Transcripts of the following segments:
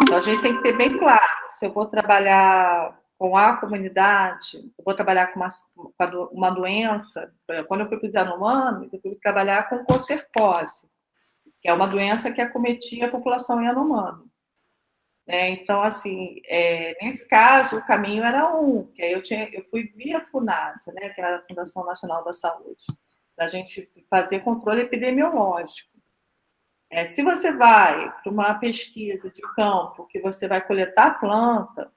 Então, a gente tem que ter bem claro, se eu vou trabalhar com a comunidade, eu vou trabalhar com uma doença. Quando eu fui para os Yanomamis, eu fui trabalhar com cocercose, que é uma doença que acometia a população Yanomami. Então, assim, nesse caso, o caminho era que aí eu fui via FUNASA, né, que era a Fundação Nacional da Saúde, para a gente fazer controle epidemiológico. Se você vai para uma pesquisa de campo, que você vai coletar planta,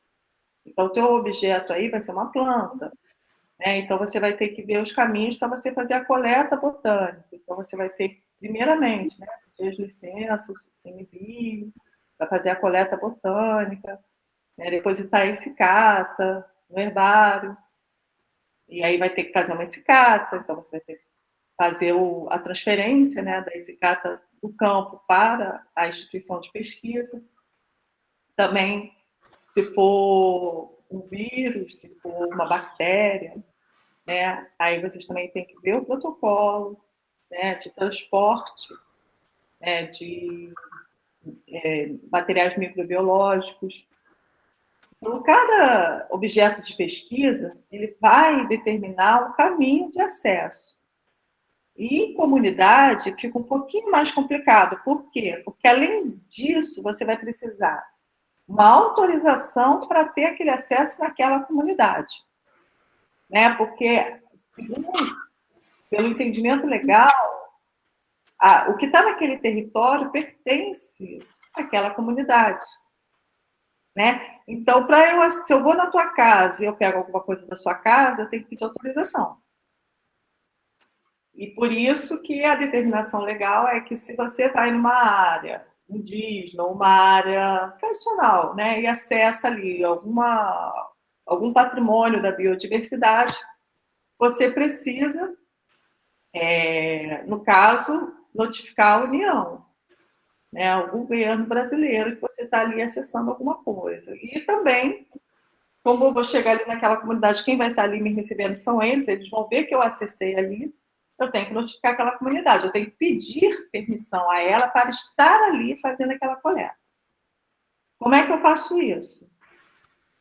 então o teu objeto aí vai ser uma planta, né? Então você vai ter que ver os caminhos para você fazer a coleta botânica. Então você vai ter, primeiramente, né, pedir as licenças, CNBio, para fazer a coleta botânica, né, depositar em cicata, no herbário, e aí vai ter que fazer uma cicata, então você vai ter que fazer a transferência, né, da cicata do campo para a instituição de pesquisa. Também, se for um vírus, se for uma bactéria, né, aí vocês também têm que ver o protocolo, né, de transporte, né, de materiais microbiológicos. Então, cada objeto de pesquisa, ele vai determinar o caminho de acesso. E em comunidade fica um pouquinho mais complicado. Por quê? Porque, além disso, você vai precisar uma autorização para ter aquele acesso naquela comunidade. Né? Porque, segundo, pelo entendimento legal, o que está naquele território pertence àquela comunidade. Né? Então, se eu vou na tua casa e eu pego alguma coisa da sua casa, eu tenho que pedir autorização. E por isso que a determinação legal é que se você vai numa área indígena, uma área tradicional, né, e acessa ali algum patrimônio da biodiversidade, você precisa, no caso, notificar a União, né, o governo brasileiro, que você está ali acessando alguma coisa. E também, como eu vou chegar ali naquela comunidade, quem vai estar ali me recebendo são eles vão ver que eu acessei ali, eu tenho que notificar aquela comunidade, eu tenho que pedir permissão a ela para estar ali fazendo aquela coleta. Como é que eu faço isso?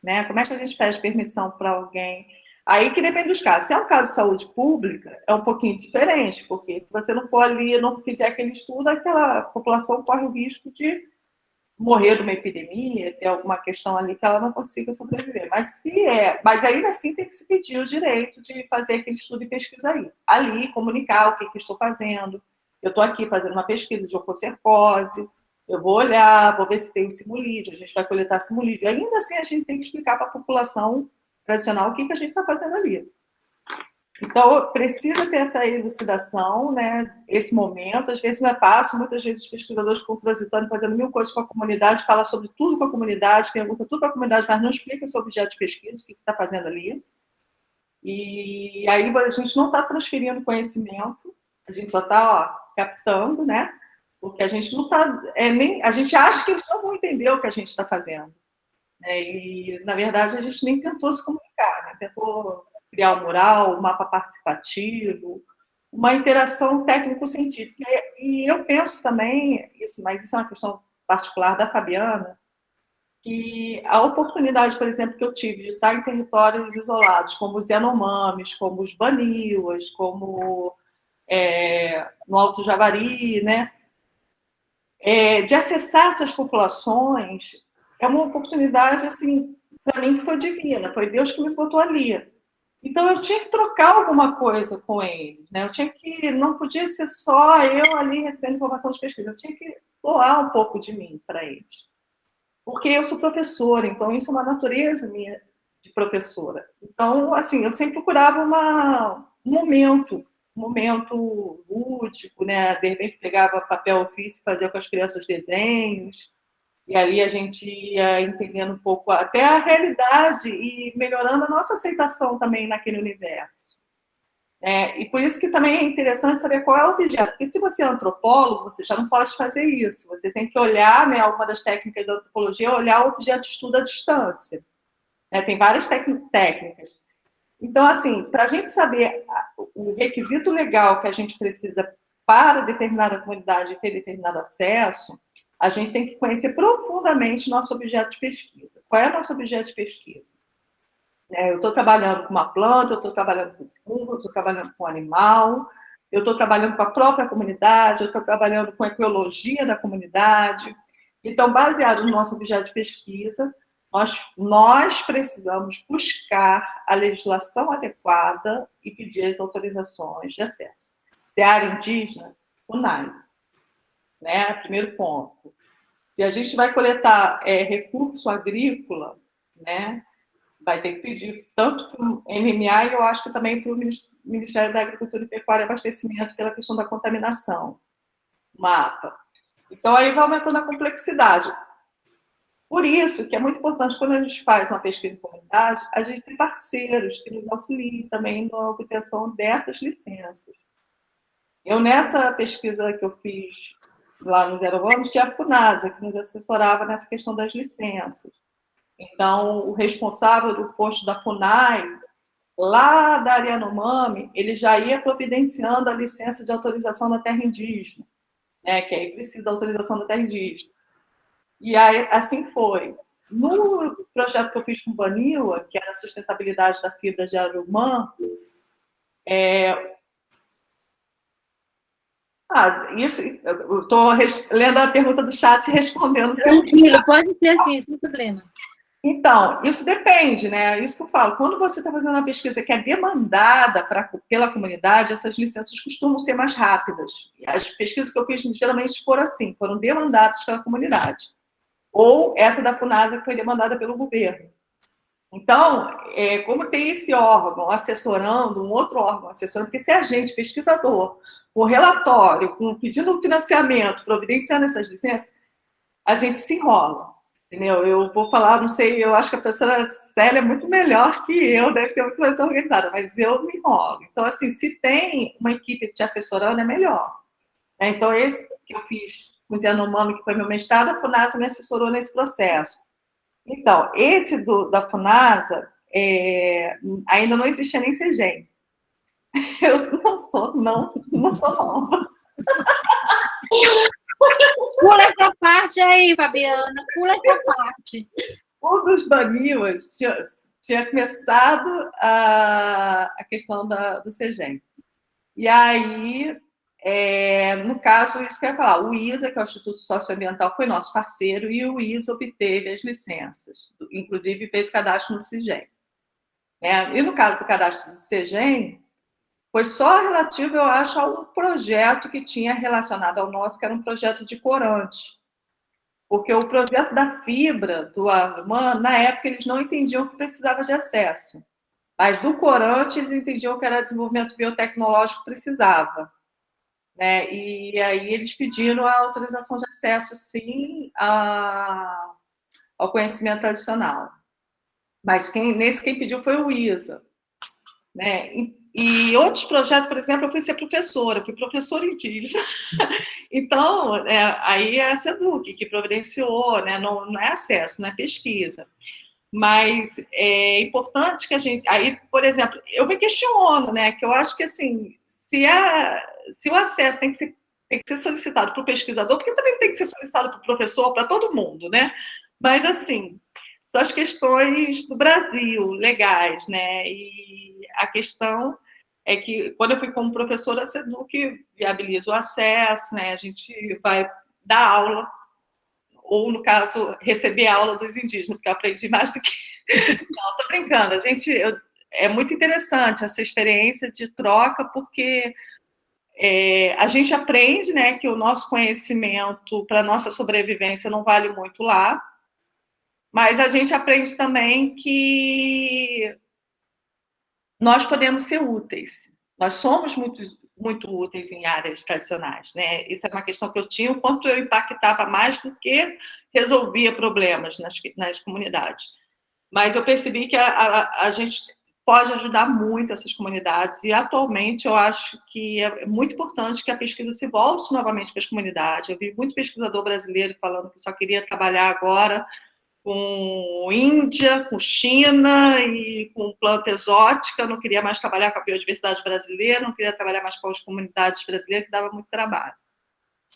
Né? Como é que a gente pede permissão para alguém? Aí que depende dos casos. Se é um caso de saúde pública, é um pouquinho diferente, porque se você não for ali, não fizer aquele estudo, aquela população corre o risco de morrer de uma epidemia, ter alguma questão ali que ela não consiga sobreviver. Mas ainda assim tem que se pedir o direito de fazer aquele estudo e pesquisa aí. Ali, comunicar o que estou fazendo. Eu estou aqui fazendo uma pesquisa de oncocercose, eu vou olhar, vou ver se tem o simulídeo, a gente vai coletar simulídeo. Ainda assim, a gente tem que explicar para a população tradicional o que a gente está fazendo ali. Então, precisa ter essa elucidação, né? Esse momento, às vezes não é fácil, muitas vezes os pesquisadores ficam transitando, fazendo mil coisas com a comunidade, fala sobre tudo com a comunidade, pergunta tudo com a comunidade, mas não explica o seu objeto de pesquisa, o que está fazendo ali. E aí a gente não está transferindo conhecimento, a gente só está captando, né? Porque a gente não está, a gente acha que eles não vão entender o que a gente está fazendo. Né? E, na verdade, a gente nem tentou se comunicar, né? Tentou criar um mural, um mapa participativo, uma interação técnico-científica. E eu penso também, mas isso é uma questão particular da Fabiana, que a oportunidade, por exemplo, que eu tive de estar em territórios isolados, como os Yanomamis, como os Baniwas, como no Alto Javari, né? De acessar essas populações, é uma oportunidade, assim, para mim que foi divina, foi Deus que me botou ali. Então eu tinha que trocar alguma coisa com eles, né? Não podia ser só eu ali recebendo informação de pesquisa, eu tinha que doar um pouco de mim para eles. Porque eu sou professora, então isso é uma natureza minha de professora. Então, assim, eu sempre procurava um momento lúdico, né? De repente pegava papel ofício, fazia com as crianças desenhos, e ali a gente ia entendendo um pouco até a realidade e melhorando a nossa aceitação também naquele universo. E por isso que também é interessante saber qual é o objeto. Porque se você é antropólogo, você já não pode fazer isso. Você tem que olhar, né, alguma das técnicas da antropologia, é olhar o objeto de estudo à distância. Tem várias técnicas. Então, assim, para a gente saber o requisito legal que a gente precisa para determinada comunidade ter determinado acesso, a gente tem que conhecer profundamente nosso objeto de pesquisa. Qual é o nosso objeto de pesquisa? Eu estou trabalhando com uma planta, eu estou trabalhando com fungo, eu estou trabalhando com animal, eu estou trabalhando com a própria comunidade, eu estou trabalhando com a ecologia da comunidade. Então, baseado no nosso objeto de pesquisa, nós precisamos buscar a legislação adequada e pedir as autorizações de acesso. Se é área indígena, FUNAI, né? Primeiro ponto. Se a gente vai coletar recurso agrícola, né? Vai ter que pedir tanto para o MMA e eu acho que também para o Ministério da Agricultura e Pecuária e Abastecimento pela questão da contaminação. Mapa. Então, aí vai aumentando a complexidade. Por isso que é muito importante, quando a gente faz uma pesquisa em comunidade, a gente tem parceiros que nos auxiliem também na obtenção dessas licenças. Eu, nessa pesquisa que eu fiz lá no Zero Vamos, tinha a FUNASA, que nos assessorava nessa questão das licenças. Então, o responsável do posto da FUNAI, lá da área Yanomami, ele já ia providenciando a licença de autorização da terra indígena, né, que aí precisa da autorização da terra indígena. E aí, assim foi. No projeto que eu fiz com o Baniwa, que era a sustentabilidade da fibra de Arumã, isso, eu estou lendo a pergunta do chat e respondendo. Tranquilo, pode ser assim, sem problema. Então, isso depende, né? Isso que eu falo. Quando você está fazendo uma pesquisa que é demandada pela comunidade, essas licenças costumam ser mais rápidas. As pesquisas que eu fiz geralmente foram assim, foram demandadas pela comunidade. Ou essa da FUNASA que foi demandada pelo governo. Então, como tem esse órgão assessorando, um outro órgão assessorando, porque se a gente, pesquisador, com relatório, pedindo financiamento, providenciando essas licenças, a gente se enrola, entendeu? Eu vou falar, não sei, eu acho que a professora Célia é muito melhor que eu, deve ser muito mais organizada, mas eu me enrolo. Então, assim, se tem uma equipe te assessorando, é melhor. Então, esse que eu fiz com o Yanomami, que foi meu mestrado, a FUNASA me assessorou nesse processo. Então, esse da FUNASA, ainda não existia nem CEGEM. Eu não sou nova. Pula essa parte aí, Fabiana, pula essa parte. Um dos Baniwas tinha começado a questão do CEGEM. E aí, no caso, isso que eu ia falar, o ISA, que é o Instituto Socioambiental, foi nosso parceiro, e o ISA obteve as licenças, inclusive fez cadastro no CIGEM. E no caso do cadastro do CIGEM, foi só relativo, eu acho, a um projeto que tinha relacionado ao nosso, que era um projeto de corante. Porque o projeto da fibra do Arumã, na época, eles não entendiam que precisava de acesso. Mas do corante, eles entendiam que era desenvolvimento biotecnológico que precisava. E aí eles pediram a autorização de acesso, sim, ao conhecimento tradicional. Mas quem pediu foi o ISA. E outros projetos, por exemplo, eu fui ser professora, fui professora indígena. Então, aí é a SEDUC que providenciou, não é acesso, não é pesquisa. Mas é importante que a gente... Aí, por exemplo, eu me questiono, que eu acho que, assim, se o acesso tem que ser solicitado para o pesquisador, porque também tem que ser solicitado para o professor, para todo mundo, Mas, assim, são as questões do Brasil, legais, E a questão é que, quando eu fui como professora, a SEDUC viabiliza o acesso, A gente vai dar aula, ou, no caso, receber aula dos indígenas, porque eu aprendi mais do que... Não, tô brincando. É muito interessante essa experiência de troca, porque a gente aprende, que o nosso conhecimento para a nossa sobrevivência não vale muito lá, mas a gente aprende também que nós podemos ser úteis. Nós somos muito, muito úteis em áreas tradicionais, Isso é uma questão que eu tinha, o quanto eu impactava mais do que resolvia problemas nas comunidades. Mas eu percebi que a gente pode ajudar muito essas comunidades, e atualmente eu acho que é muito importante que a pesquisa se volte novamente para as comunidades. Eu vi muito pesquisador brasileiro falando que só queria trabalhar agora com Índia, com China e com planta exótica, não queria mais trabalhar com a biodiversidade brasileira, não queria trabalhar mais com as comunidades brasileiras, que dava muito trabalho.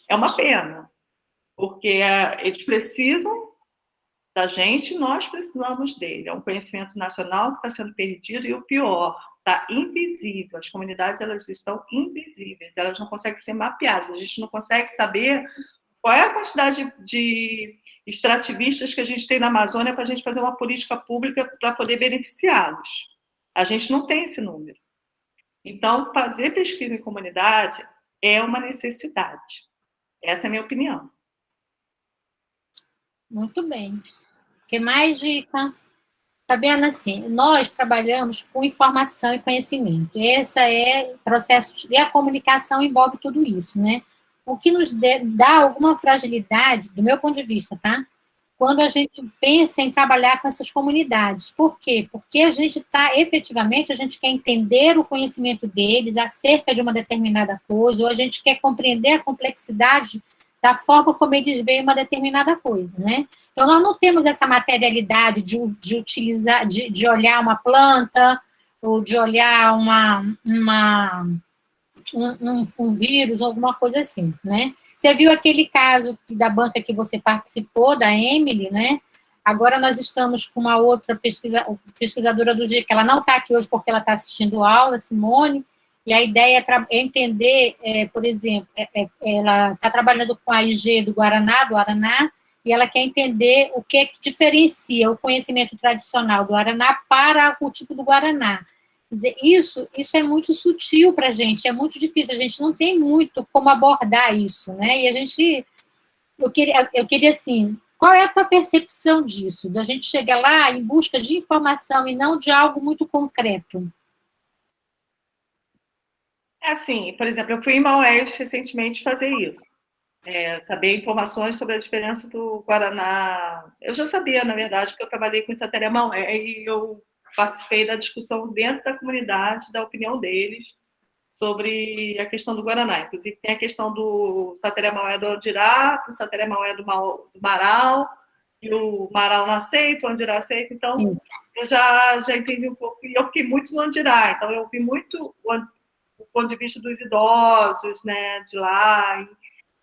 É uma pena, porque eles precisam da gente, nós precisamos dele. É um conhecimento nacional que está sendo perdido, e o pior, está invisível. As comunidades, elas estão invisíveis, elas não conseguem ser mapeadas, a gente não consegue saber qual é a quantidade de extrativistas que a gente tem na Amazônia para a gente fazer uma política pública para poder beneficiá-los. A gente não tem esse número. Então, fazer pesquisa em comunidade é uma necessidade. Essa é a minha opinião. Muito bem. Que mais dica? Fabiana, assim, nós trabalhamos com informação e conhecimento. Esse é o processo, e a comunicação envolve tudo isso, né? O que nos dá alguma fragilidade, do meu ponto de vista, tá? Quando a gente pensa em trabalhar com essas comunidades. Por quê? Porque a gente está, efetivamente, a gente quer entender o conhecimento deles acerca de uma determinada coisa, ou a gente quer compreender a complexidade da forma como eles veem uma determinada coisa, né? Então, nós não temos essa materialidade de utilizar, de olhar uma planta, ou de olhar um vírus, alguma coisa assim, né? Você viu aquele caso da banca que você participou, da Emily, né? Agora nós estamos com uma outra pesquisadora do GIEC, que ela não está aqui hoje porque ela está assistindo aula, Simone, e a ideia é entender, por exemplo, ela está trabalhando com a IG do Araná, e ela quer entender o que é que diferencia o conhecimento tradicional do Araná para o cultivo do Guaraná. Quer dizer, isso é muito sutil para a gente, é muito difícil, a gente não tem muito como abordar isso, né? E eu queria assim, qual é a tua percepção disso, da gente chegar lá em busca de informação e não de algo muito concreto? É assim, por exemplo, eu fui em Maués recentemente fazer isso. Saber informações sobre a diferença do Guaraná. Eu já sabia, na verdade, porque eu trabalhei com Sateré Maué e eu participei da discussão dentro da comunidade, da opinião deles sobre a questão do Guaraná. Inclusive, tem a questão do Sateré Maué do Andirá, o Sateré Maué do Marau, e o Marau não aceita, o Andirá aceita. Então, Isso. eu já entendi um pouco. E eu fiquei muito no Andirá, então eu vi muito o ponto de vista dos idosos, né, de lá.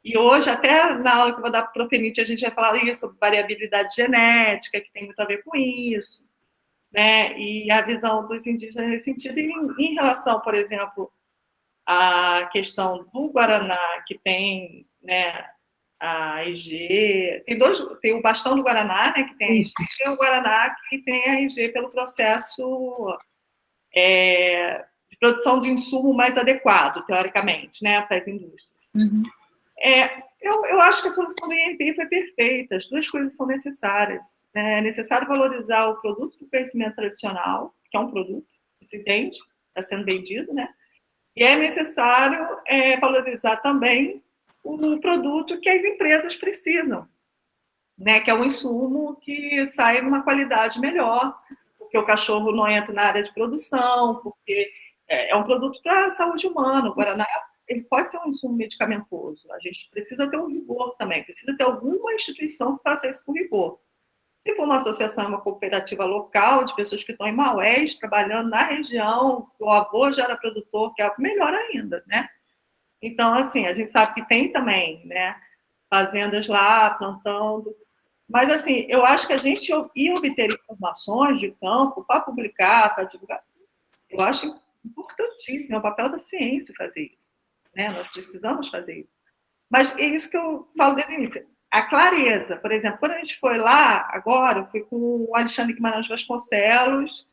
E hoje, até na aula que eu vou dar para o Profenite, a gente vai falar isso, sobre variabilidade genética, que tem muito a ver com isso, né? E a visão dos indígenas nesse sentido. E em relação, por exemplo, à questão do Guaraná, que tem, né, a IG, tem o bastão do Guaraná, né, que tem a IG, e o Guaraná que tem a IG pelo processo de produção de insumo mais adequado, teoricamente, né, para as indústrias. Uhum. Eu acho que a solução do INPI foi perfeita, as duas coisas são necessárias. É necessário valorizar o produto do conhecimento tradicional, que é um produto que se vende, está sendo vendido, né? E é necessário valorizar também o produto que as empresas precisam, né? Que é um insumo que sai numa qualidade melhor, porque o cachorro não entra na área de produção, porque é um produto para a saúde humana. O Guaraná ele pode ser um insumo medicamentoso. A gente precisa ter um rigor também, precisa ter alguma instituição que faça isso com rigor. Se for uma associação, uma cooperativa local, de pessoas que estão em Maués, trabalhando na região, o avô já era produtor, que é melhor ainda, né? Então, assim, a gente sabe que tem também, né, fazendas lá, plantando. Mas, assim, eu acho que a gente ir obter informações de campo para publicar, para divulgar, eu acho importantíssimo, é o papel da ciência fazer isso. Né? Nós precisamos fazer isso. Mas é isso que eu falo desde o início. A clareza, por exemplo, quando a gente foi lá, agora, eu fui com o Alexandre Guimarães Vasconcelos,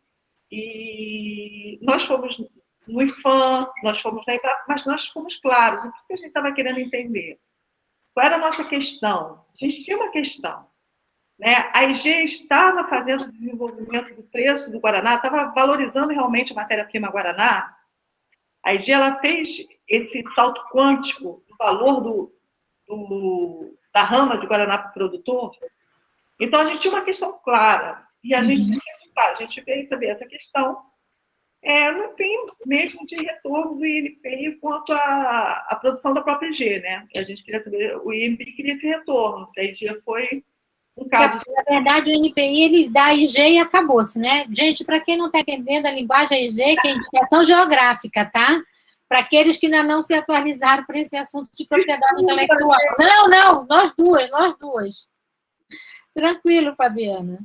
e nós fomos no IFAM, nós fomos na IPA, mas nós fomos claros. O que a gente estava querendo entender? Qual era a nossa questão? A gente tinha uma questão. Né? A IG estava fazendo o desenvolvimento do preço do Guaraná, estava valorizando realmente a matéria-prima Guaraná. A IG ela fez esse salto quântico do valor da rama de Guaraná para o produtor. Então, a gente tinha uma questão clara. E a gente veio saber essa questão no fim mesmo de retorno do INPI quanto à produção da própria IG, né? A gente queria saber, o INPI queria esse retorno, se a IG foi um caso... Na verdade, o INPI, ele dá IG e acabou-se, né? Gente, para quem não está entendendo a linguagem IG, que é indicação geográfica, tá? Para aqueles que ainda não se atualizaram para esse assunto de propriedade intelectual. Não, nós duas. Tranquilo, Fabiana.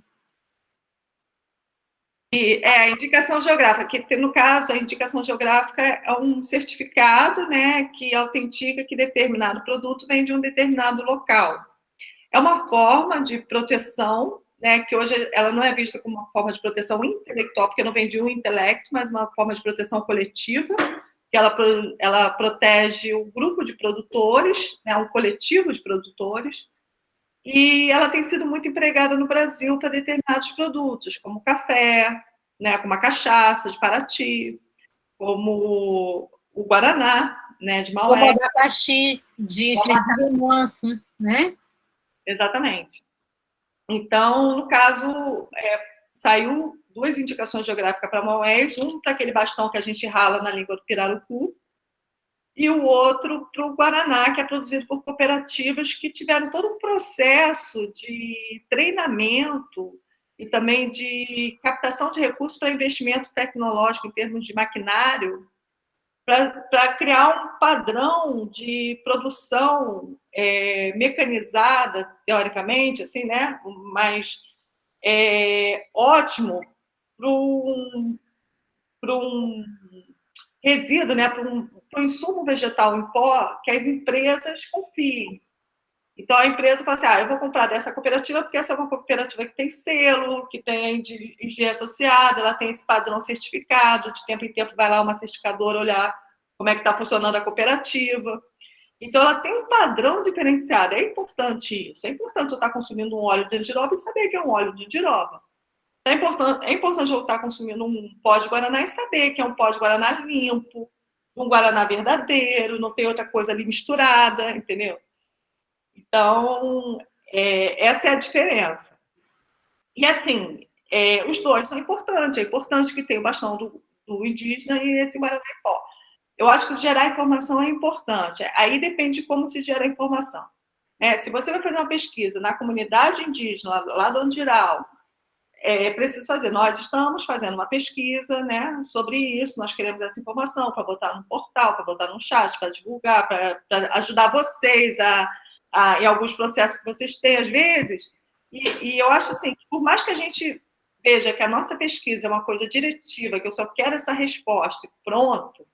E a indicação geográfica, que no caso, a indicação geográfica é um certificado, né, que autentica que determinado produto vem de um determinado local. É uma forma de proteção, né, que hoje ela não é vista como uma forma de proteção intelectual, porque não vem de um intelecto, mas uma forma de proteção coletiva, que ela protege o grupo de produtores, né, um coletivo de produtores, e ela tem sido muito empregada no Brasil para determinados produtos, como café, né, como a cachaça de Paraty, como o Guaraná, né, de Como Maué. abacaxi de Manso, né? Exatamente. Então, no caso, saiu 2 indicações geográficas para Maués, um para aquele bastão que a gente rala na língua do pirarucu, e o outro para o Guaraná, que é produzido por cooperativas que tiveram todo um processo de treinamento e também de captação de recursos para investimento tecnológico em termos de maquinário, para criar um padrão de produção mecanizada, teoricamente, assim, né? Mas ótimo para um resíduo, né? Para um insumo vegetal em pó que as empresas confiem. Então, a empresa fala assim, eu vou comprar dessa cooperativa porque essa é uma cooperativa que tem selo, que tem engenharia associada, ela tem esse padrão certificado, de tempo em tempo vai lá uma certificadora olhar como é que está funcionando a cooperativa. Então, ela tem um padrão diferenciado. É importante isso. É importante eu estar consumindo um óleo de andiroba e saber que é um óleo de andiroba. É importante eu estar consumindo um pó de Guaraná e saber que é um pó de Guaraná limpo, um Guaraná verdadeiro, não tem outra coisa ali misturada, entendeu? Então, essa é a diferença. E, assim, os dois são importantes. É importante que tenha o bastão do indígena e esse Guaraná em pó. Eu acho que gerar informação é importante. Aí depende de como se gera a informação. Se você vai fazer uma pesquisa na comunidade indígena, lá do Andiral, é preciso fazer. Nós estamos fazendo uma pesquisa, né, sobre isso, nós queremos essa informação para botar no portal, para botar no chat, para divulgar, para ajudar vocês em alguns processos que vocês têm, às vezes. E eu acho assim, que por mais que a gente veja que a nossa pesquisa é uma coisa diretiva, que eu só quero essa resposta e pronto,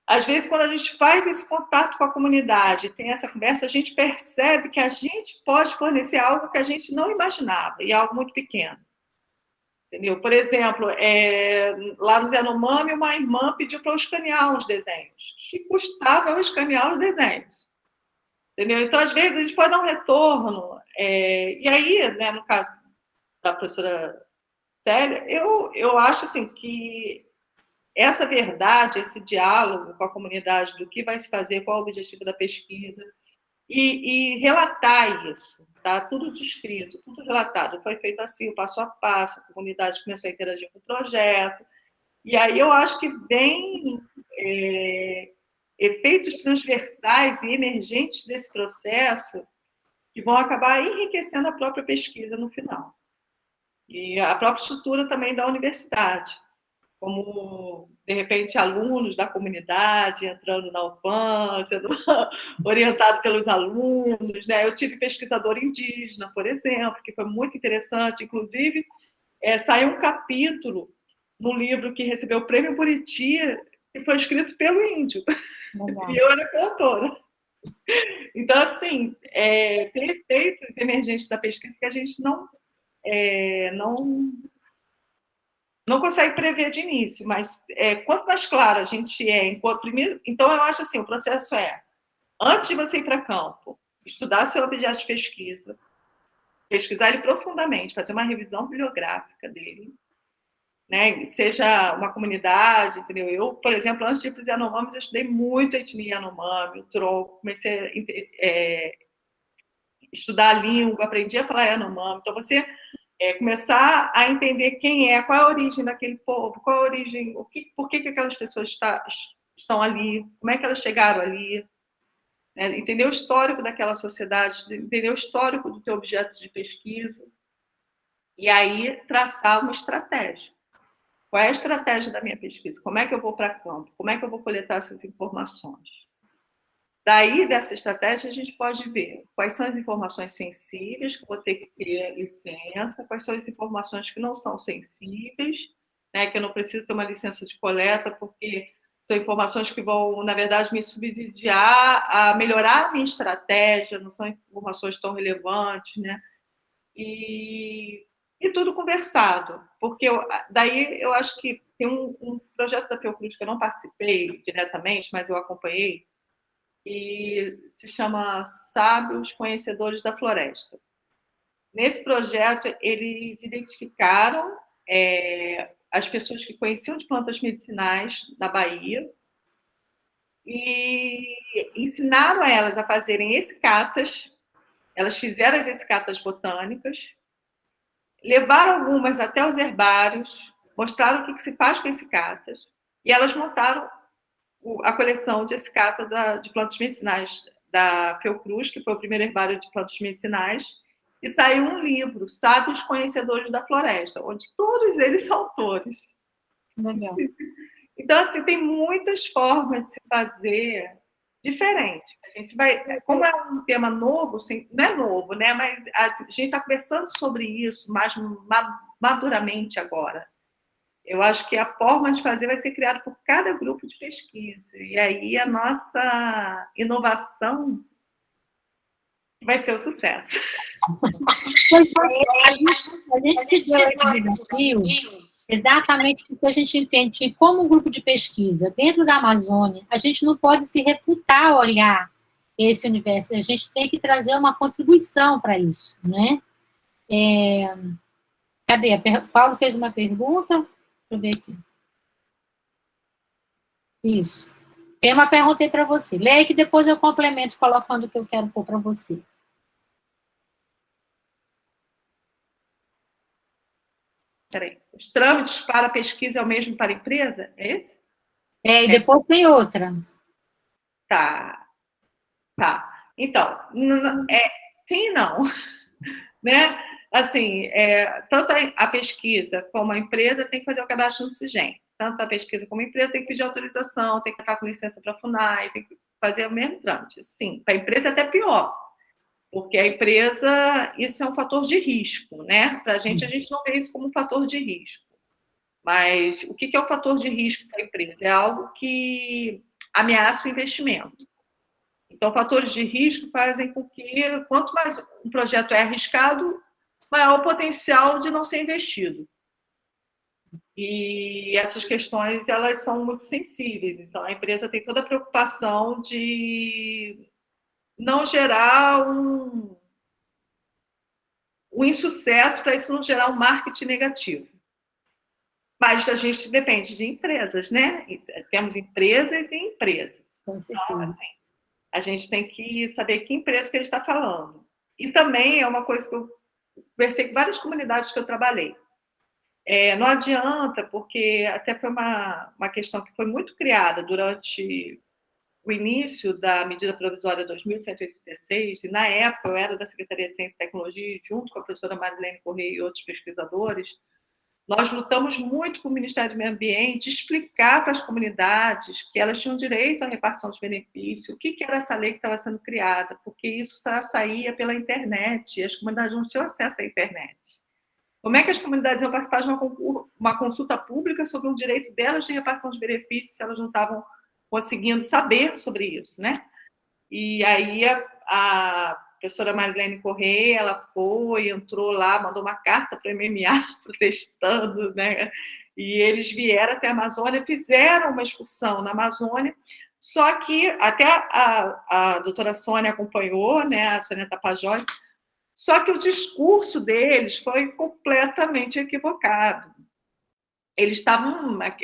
às vezes, quando a gente faz esse contato com a comunidade, tem essa conversa, a gente percebe que a gente pode fornecer algo que a gente não imaginava, e algo muito pequeno. Entendeu? Por exemplo, lá no Yanomami, uma irmã pediu para eu escanear os desenhos. Que custava eu escanear os desenhos? Entendeu? Então, às vezes, a gente pode dar um retorno. E aí, né, no caso da professora Célia, eu acho assim, que essa verdade, esse diálogo com a comunidade do que vai se fazer, qual é o objetivo da pesquisa, e relatar isso, tá? Tudo descrito, tudo relatado. Foi feito assim, o passo a passo, a comunidade começou a interagir com o projeto, e aí eu acho que vem efeitos transversais e emergentes desse processo que vão acabar enriquecendo a própria pesquisa no final. E a própria estrutura também da universidade, como, de repente, alunos da comunidade entrando na UPAM, sendo orientado pelos alunos, né? Eu tive pesquisador indígena, por exemplo, que foi muito interessante. Inclusive, saiu um capítulo no livro que recebeu o Prêmio Buriti, que foi escrito pelo índio. Legal. E eu era coautora. Então, assim, tem efeitos emergentes da pesquisa que a gente não consegue prever de início, mas quanto mais claro a gente primeiro, então eu acho assim, o processo antes de você ir para campo, estudar seu objeto de pesquisa, pesquisar ele profundamente, fazer uma revisão bibliográfica dele, né, seja uma comunidade, entendeu? Eu, por exemplo, antes de ir para os Yanomamis, eu estudei muito a etnia Yanomami, o tronco, comecei a estudar a língua, aprendi a falar Yanomami, então você começar a entender quem qual é a origem daquele povo, qual a origem, por que aquelas pessoas estão ali, como é que elas chegaram ali, né? Entender o histórico daquela sociedade, entender o histórico do teu objeto de pesquisa, e aí traçar uma estratégia. Qual é a estratégia da minha pesquisa? Como é que eu vou para campo? Como é que eu vou coletar essas informações? Daí, dessa estratégia, a gente pode ver quais são as informações sensíveis, que vou ter que ter licença, quais são as informações que não são sensíveis, né, que eu não preciso ter uma licença de coleta, porque são informações que vão, na verdade, me subsidiar a melhorar a minha estratégia, não são informações tão relevantes, né? E tudo conversado, porque daí eu acho que tem um projeto da Fiocruz que eu não participei diretamente, mas eu acompanhei, e se chama Sábios Conhecedores da Floresta. Nesse projeto, eles identificaram as pessoas que conheciam de plantas medicinais da Bahia e ensinaram elas a fazerem escatas. Elas fizeram as escatas botânicas, levaram algumas até os herbários, mostraram o que se faz com escatas, e elas montaram a coleção de escata de plantas medicinais da Fiocruz, que foi o primeiro herbário de plantas medicinais, e saiu um livro, Sábios Conhecedores da Floresta, onde todos eles são autores. Legal. Então, assim, tem muitas formas de se fazer diferente. A gente vai, como é um tema novo, assim, não é novo, né? Mas a gente está conversando sobre isso mais maduramente agora. Eu acho que a forma de fazer vai ser criada por cada grupo de pesquisa. E aí a nossa inovação vai ser o sucesso. A gente se deu esse desafio exatamente porque a gente entende que, como um grupo de pesquisa dentro da Amazônia, a gente não pode se refutar a olhar esse universo, a gente tem que trazer uma contribuição para isso, né? Cadê? Paulo fez uma pergunta. Deixa eu ver aqui. Isso. Tem uma pergunta aí para você. Leia que depois eu complemento colocando o que eu quero pôr para você. Peraí. Os trâmites para a pesquisa é o mesmo para a empresa? É esse? E depois tem outra. Tá. Então, sim e não. Né? Assim, tanto a pesquisa como a empresa tem que fazer o cadastro no CIGEM. Tanto a pesquisa como a empresa tem que pedir autorização, tem que estar com licença para a FUNAI, tem que fazer o mesmo trâmite. Sim, para a empresa é até pior, porque a empresa, isso é um fator de risco, né? Para a gente não vê isso como um fator de risco. Mas o que é o fator de risco para a empresa? É algo que ameaça o investimento. Então, fatores de risco fazem com que, quanto mais um projeto é arriscado, maior o potencial de não ser investido. E essas questões, elas são muito sensíveis. Então, a empresa tem toda a preocupação de não gerar um insucesso, para isso não gerar um marketing negativo. Mas a gente depende de empresas, né? Temos empresas e empresas. Então, assim, a gente tem que saber que empresa que ele está falando. E também é uma coisa que eu conversei com várias comunidades que eu trabalhei. Não adianta, porque até foi uma questão que foi muito criada durante o início da medida provisória 2186, e na época eu era da Secretaria de Ciência e Tecnologia, junto com a professora Marilene Correia e outros pesquisadores, nós lutamos muito com o Ministério do Meio Ambiente, explicar para as comunidades que elas tinham direito à repartição de benefício, o que era essa lei que estava sendo criada, porque isso saía pela internet, e as comunidades não tinham acesso à internet. Como é que as comunidades iam participar de uma consulta pública sobre o direito delas de repartição de benefícios se elas não estavam conseguindo saber sobre isso, né? E aí a professora Marilene Correia, ela entrou lá, mandou uma carta para o MMA protestando, né? E eles vieram até a Amazônia, fizeram uma excursão na Amazônia, só que até a doutora Sônia acompanhou, né? A Sônia Tapajós, só que o discurso deles foi completamente equivocado. Eles estavam, né,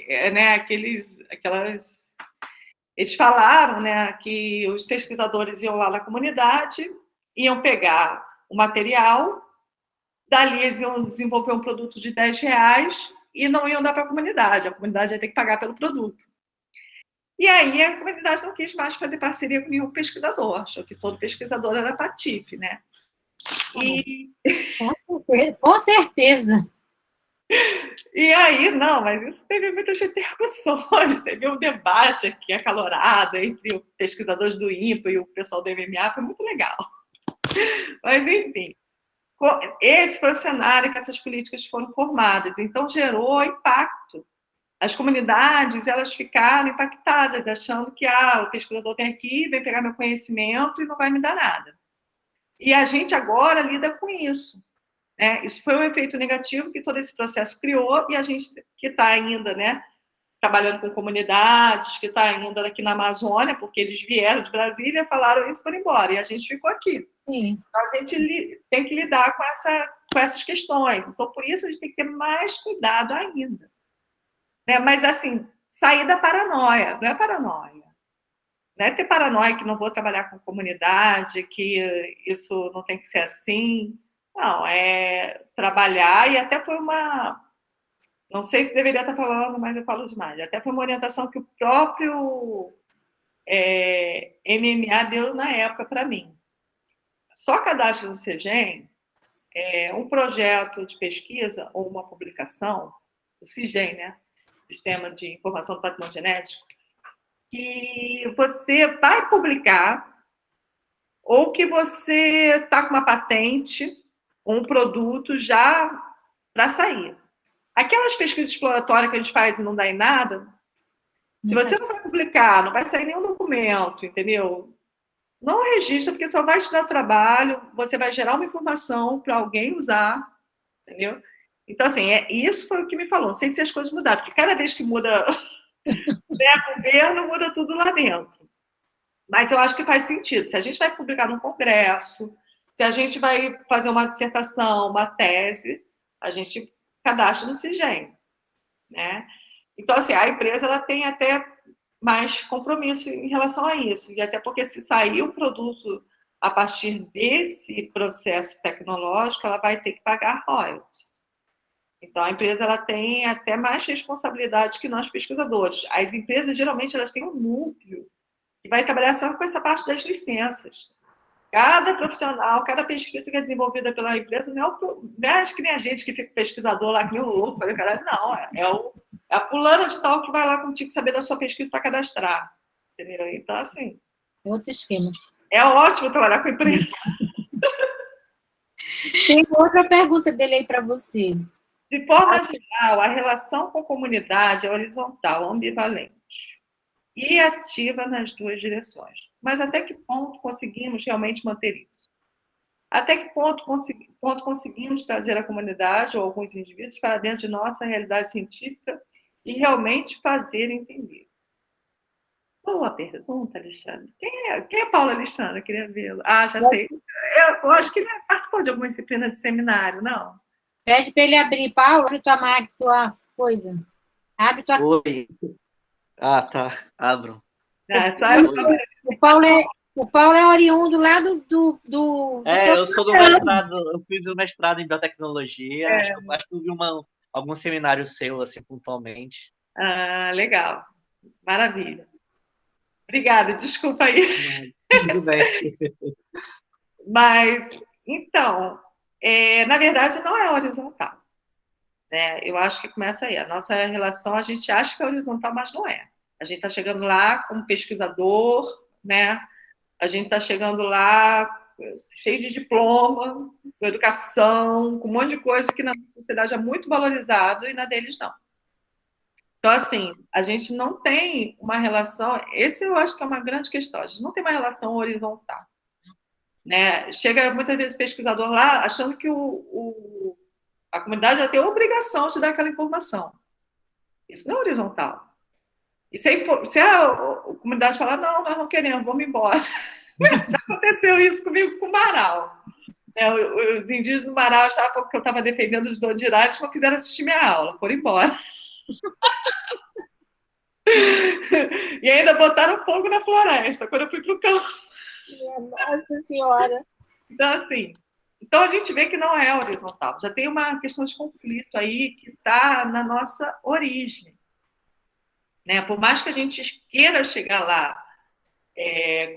eles falaram, né, que os pesquisadores iam lá na comunidade, iam pegar o material, dali eles iam desenvolver um produto de R$10 e não iam dar para a comunidade ia ter que pagar pelo produto. E aí a comunidade não quis mais fazer parceria com nenhum pesquisador, achou que todo pesquisador era patife, né? Com certeza. E aí, não, mas isso teve muitas repercussões, teve um debate aqui acalorado entre os pesquisadores do INPA e o pessoal do MMA, foi muito legal. Mas, enfim, esse foi o cenário que essas políticas foram formadas, então gerou impacto. As comunidades, elas ficaram impactadas, achando que o pesquisador vem aqui, vem pegar meu conhecimento e não vai me dar nada. E a gente agora lida com isso. Né? Isso foi um efeito negativo que todo esse processo criou, e a gente que está ainda, né, trabalhando com comunidades, que está ainda aqui na Amazônia, porque eles vieram de Brasília, falaram isso, foram embora, e a gente ficou aqui. Sim. Então, a gente tem que lidar com essas questões. Então, por isso, a gente tem que ter mais cuidado ainda. Né? Mas, assim, sair da paranoia, não é paranoia. Não é ter paranoia que não vou trabalhar com comunidade, que isso não tem que ser assim. Não, é trabalhar, e até foi uma... Não sei se deveria estar falando, mas eu falo demais. Até foi uma orientação que o próprio MMA deu na época para mim. Só cadastro no CIGEM, um projeto de pesquisa ou uma publicação, o CIGEM, né? Sistema de Informação do Patrimônio Genético, que você vai publicar ou que você está com uma patente ou um produto já para sair. Aquelas pesquisas exploratórias que a gente faz e não dá em nada, se você não vai publicar, não vai sair nenhum documento, entendeu? Não registra, porque só vai te dar trabalho, você vai gerar uma informação para alguém usar, entendeu? Então, assim, isso foi o que me falou. Não sei se as coisas mudaram, porque cada vez que muda governo, muda tudo lá dentro. Mas eu acho que faz sentido. Se a gente vai publicar num congresso, se a gente vai fazer uma dissertação, uma tese, a gente cadastra no CIGEM, né? Então, assim, a empresa ela tem até mais compromisso em relação a isso. E até porque se sair o produto a partir desse processo tecnológico, ela vai ter que pagar royalties. Então, a empresa ela tem até mais responsabilidade que nós pesquisadores. As empresas, geralmente, elas têm um núcleo que vai trabalhar só com essa parte das licenças. Cada profissional, cada pesquisa que é desenvolvida pela empresa, não é acho que nem a gente que fica pesquisador lá, que nem o louco, não, é a fulana de tal que vai lá contigo saber da sua pesquisa para cadastrar. Entendeu? Então, assim. É outro esquema. É ótimo trabalhar com empresa. Tem outra pergunta dele aí para você. De forma geral, a relação com a comunidade é horizontal, ambivalente e ativa nas duas direções. Mas até que ponto conseguimos realmente manter isso? Até que ponto conseguimos trazer a comunidade ou alguns indivíduos para dentro de nossa realidade científica e realmente fazer entender? Boa pergunta, Alexandre. Quem é Paulo Alexandre? Eu queria vê-lo. Ah, já sei. Eu acho que ele participou de alguma disciplina de seminário, não? Pede para ele abrir. Paulo, abre tua coisa. Abre tua... Oi. Ah, tá. Abro. O Paulo é oriundo lá do eu sou do mestrado, eu fiz o mestrado em biotecnologia, acho que eu vi algum seminário seu, assim, pontualmente. Ah, legal. Maravilha. Obrigada, desculpa aí. Tudo bem. Mas, então, na verdade, não é horizontal. Né? Eu acho que começa aí. A nossa relação, a gente acha que é horizontal, mas não é. A gente está chegando lá como pesquisador, né? A gente está chegando lá cheio de diploma, com educação, com um monte de coisa que na sociedade é muito valorizado e na deles não. Então, assim, a gente não tem uma relação... Esse eu acho que é uma grande questão. A gente não tem uma relação horizontal. Né? Chega muitas vezes pesquisador lá achando que a comunidade já tem a obrigação de dar aquela informação. Isso não é horizontal. E se a comunidade falar, não, nós não queremos, vamos embora. Já aconteceu isso comigo com o Marau. Os indígenas do Marau achavam que eu estava defendendo os Dondirados, não quiseram assistir minha aula, foram embora. E ainda botaram fogo na floresta, quando eu fui para o campo. Nossa Senhora! Então, assim, a gente vê que não é horizontal. Já tem uma questão de conflito aí que está na nossa origem. Né? Por mais que a gente queira chegar lá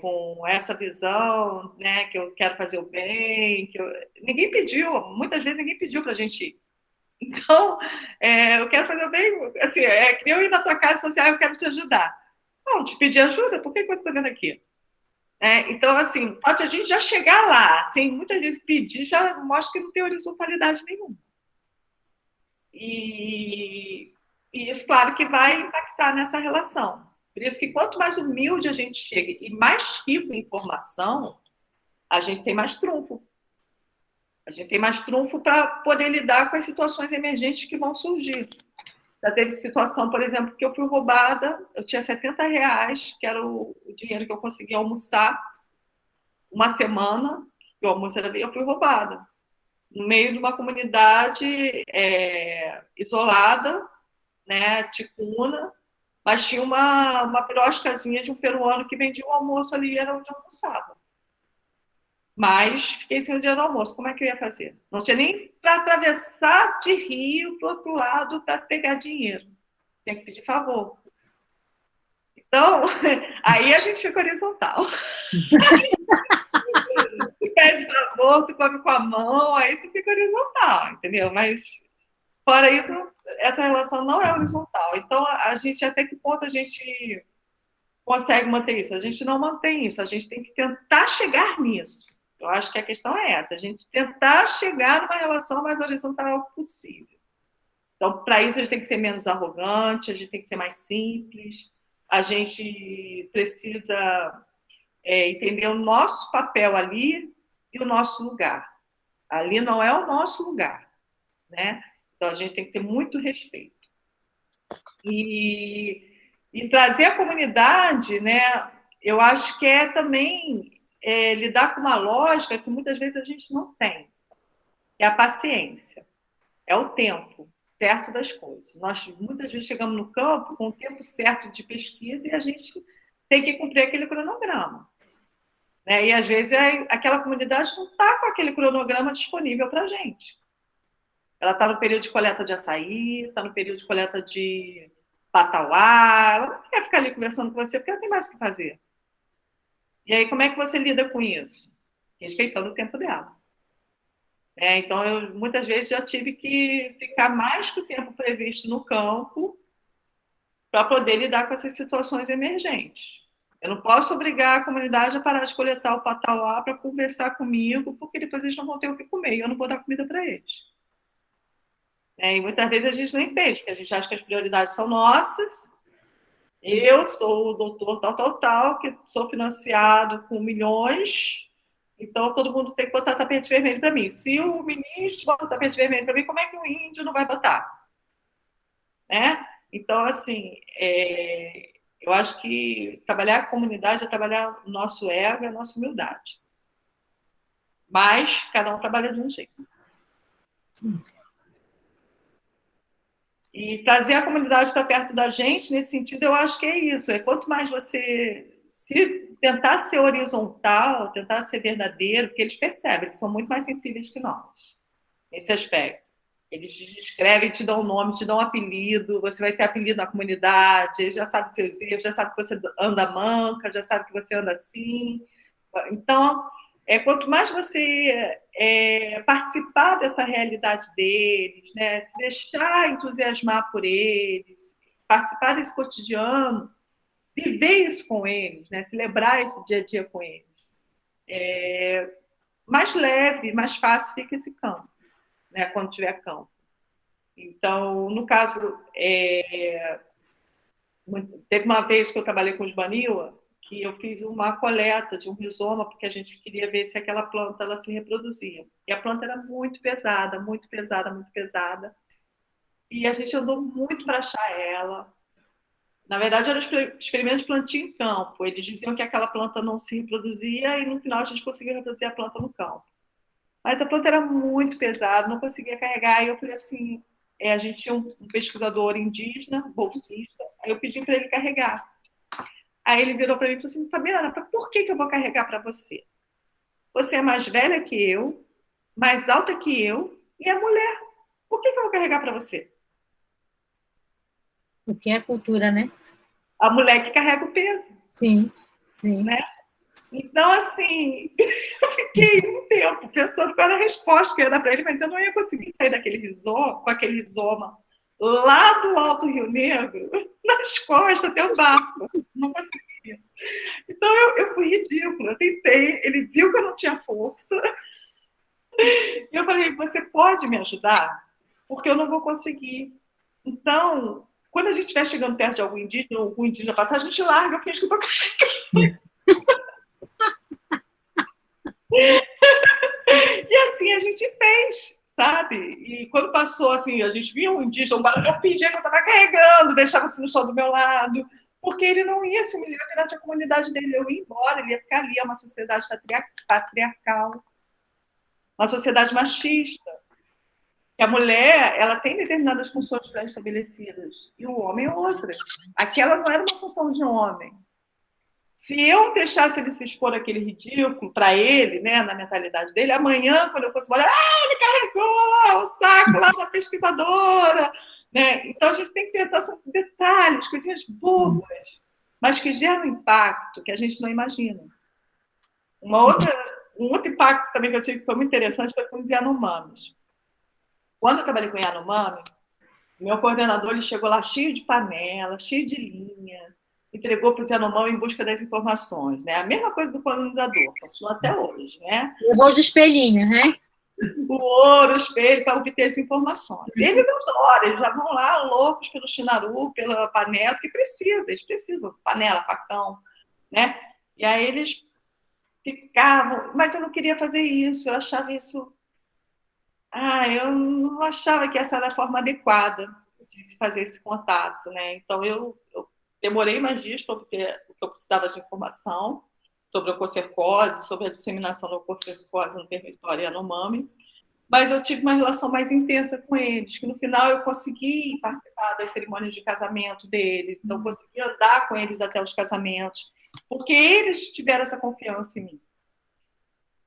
com essa visão, né, que eu quero fazer o bem, ninguém pediu, muitas vezes ninguém pediu para a gente ir. Então, eu quero fazer o bem, assim, que nem eu ir na tua casa e falar assim, eu quero te ajudar. Não, te pedir ajuda, por que você está vendo aqui? Então, assim, pode a gente já chegar lá, sem muitas vezes pedir, já mostra que não tem horizontalidade nenhuma. E isso, claro, que vai impactar nessa relação. Por isso que quanto mais humilde a gente chega e mais rico em informação, a gente tem mais trunfo. A gente tem mais trunfo para poder lidar com as situações emergentes que vão surgir. Já teve situação, por exemplo, que eu fui roubada, eu tinha R$ 70, que era o dinheiro que eu conseguia almoçar uma semana, que o almoço era bem, eu fui roubada. No meio de uma comunidade isolada, né, ticuna, mas tinha uma piroscazinha de um peruano que vendia o almoço ali, era onde eu almoçava. Mas fiquei sem o dia do almoço, como é que eu ia fazer? Não tinha nem para atravessar de rio para o outro lado para pegar dinheiro. Tinha que pedir favor. Então, aí a gente fica horizontal. Tu pede favor, tu come com a mão, aí tu fica horizontal, entendeu? Mas, fora isso, essa relação não é horizontal. Então, a gente, até que ponto a gente consegue manter isso? A gente não mantém isso, a gente tem que tentar chegar nisso. Eu acho que a questão é essa, a gente tentar chegar numa relação mais horizontal possível. Então, para isso, a gente tem que ser menos arrogante, a gente tem que ser mais simples, a gente precisa entender o nosso papel ali e o nosso lugar. Ali não é o nosso lugar, né? Então, a gente tem que ter muito respeito. E trazer a comunidade, né? Eu acho que é também lidar com uma lógica que muitas vezes a gente não tem. É a paciência, é o tempo certo das coisas. Nós muitas vezes chegamos no campo com o tempo certo de pesquisa e a gente tem que cumprir aquele cronograma. Né? E às vezes aquela comunidade não está com aquele cronograma disponível para a gente. Ela está no período de coleta de açaí, está no período de coleta de patauá, ela não quer ficar ali conversando com você porque ela tem mais o que fazer. E aí, como é que você lida com isso? Respeitando o tempo dela. Então, eu muitas vezes já tive que ficar mais que o tempo previsto no campo para poder lidar com essas situações emergentes. Eu não posso obrigar a comunidade a parar de coletar o patauá para conversar comigo, porque depois eles não vão ter o que comer e eu não vou dar comida para eles. E muitas vezes a gente não entende, porque a gente acha que as prioridades são nossas. Eu sou o doutor tal, que sou financiado com milhões, então todo mundo tem que botar tapete vermelho para mim. Se o ministro bota tapete vermelho para mim, como é que o índio não vai botar? Né? Então, assim, eu acho que trabalhar a comunidade é trabalhar o nosso ego e a nossa humildade. Mas cada um trabalha de um jeito. Sim. E trazer a comunidade para perto da gente, nesse sentido, eu acho que é isso. Quanto mais você se tentar ser horizontal, tentar ser verdadeiro, porque eles percebem, eles são muito mais sensíveis que nós, nesse aspecto. Eles te descrevem, te dão um nome, te dão um apelido, você vai ter apelido na comunidade, eles já sabem seus erros, já sabem que você anda manca, já sabem que você anda assim. Então, quanto mais você participar dessa realidade deles, né, se deixar entusiasmar por eles, participar desse cotidiano, viver isso com eles, né, celebrar esse dia a dia com eles, mais leve, mais fácil fica esse campo, né, quando tiver campo. Então, no caso, teve uma vez que eu trabalhei com os Baniwa, que eu fiz uma coleta de um rizoma, porque a gente queria ver se aquela planta ela se reproduzia. E a planta era muito pesada, muito pesada, muito pesada. E a gente andou muito para achar ela. Na verdade, era um experimento de plantio em campo. Eles diziam que aquela planta não se reproduzia e no final a gente conseguiu reproduzir a planta no campo. Mas a planta era muito pesada, não conseguia carregar. E eu falei assim, a gente tinha um pesquisador indígena, bolsista, aí eu pedi para ele carregar. Aí ele virou para mim e falou assim, Fabiana, por que eu vou carregar para você? Você é mais velha que eu, mais alta que eu, e é mulher. Por que eu vou carregar para você? Porque é a cultura, né? A mulher que carrega o peso. Sim, sim. Né? Então, assim, eu fiquei um tempo pensando qual era a resposta que eu ia dar para ele, mas eu não ia conseguir sair daquele rizoma, com aquele rizoma lá do Alto Rio Negro, nas costas, até o barco. Não conseguia. Então, eu fui ridícula. Eu tentei, ele viu que eu não tinha força. E eu falei, você pode me ajudar? Porque eu não vou conseguir. Então, quando a gente estiver chegando perto de algum indígena passar, a gente larga, eu finge que eu tô... E assim a gente fez, sabe? E quando passou, assim, a gente via um indígena, eu fingia que eu estava carregando, deixava assim no chão do meu lado, porque ele não ia se humilhar perante a comunidade dele, eu ia embora, ele ia ficar ali, é uma sociedade patriarcal, uma sociedade machista, que a mulher, ela tem determinadas funções pré-estabelecidas, e o homem é outra. Aquela não era uma função de homem. Se eu deixasse ele se expor aquele ridículo para ele, né, na mentalidade dele, amanhã, quando eu fosse embora, ele carregou o saco lá da pesquisadora. Né? Então, a gente tem que pensar são detalhes, coisinhas bobas, mas que geram impacto que a gente não imagina. Um outro impacto também que eu tive que foi muito interessante foi com os Yanomamis. Quando eu trabalhei com Yanomami, meu coordenador ele chegou lá cheio de panela, cheio de linha, entregou para o Yanomami em busca das informações. Né? A mesma coisa do colonizador, continua até hoje. Né? Levou os espelhinhos, né? O ouro, o espelho, para obter as informações. E eles adoram, eles já vão lá loucos pelo chinaru, pela panela, porque eles precisam, panela, facão. Né? E aí eles ficavam, mas eu não queria fazer isso, eu achava isso... eu não achava que essa era a forma adequada de se fazer esse contato, né? Então, eu demorei mais dias para obter o que eu precisava de informação sobre a oncocercose, sobre a disseminação da oncocercose no território Yanomami, mas eu tive uma relação mais intensa com eles, que no final eu consegui participar das cerimônias de casamento deles, então eu consegui andar com eles até os casamentos, porque eles tiveram essa confiança em mim.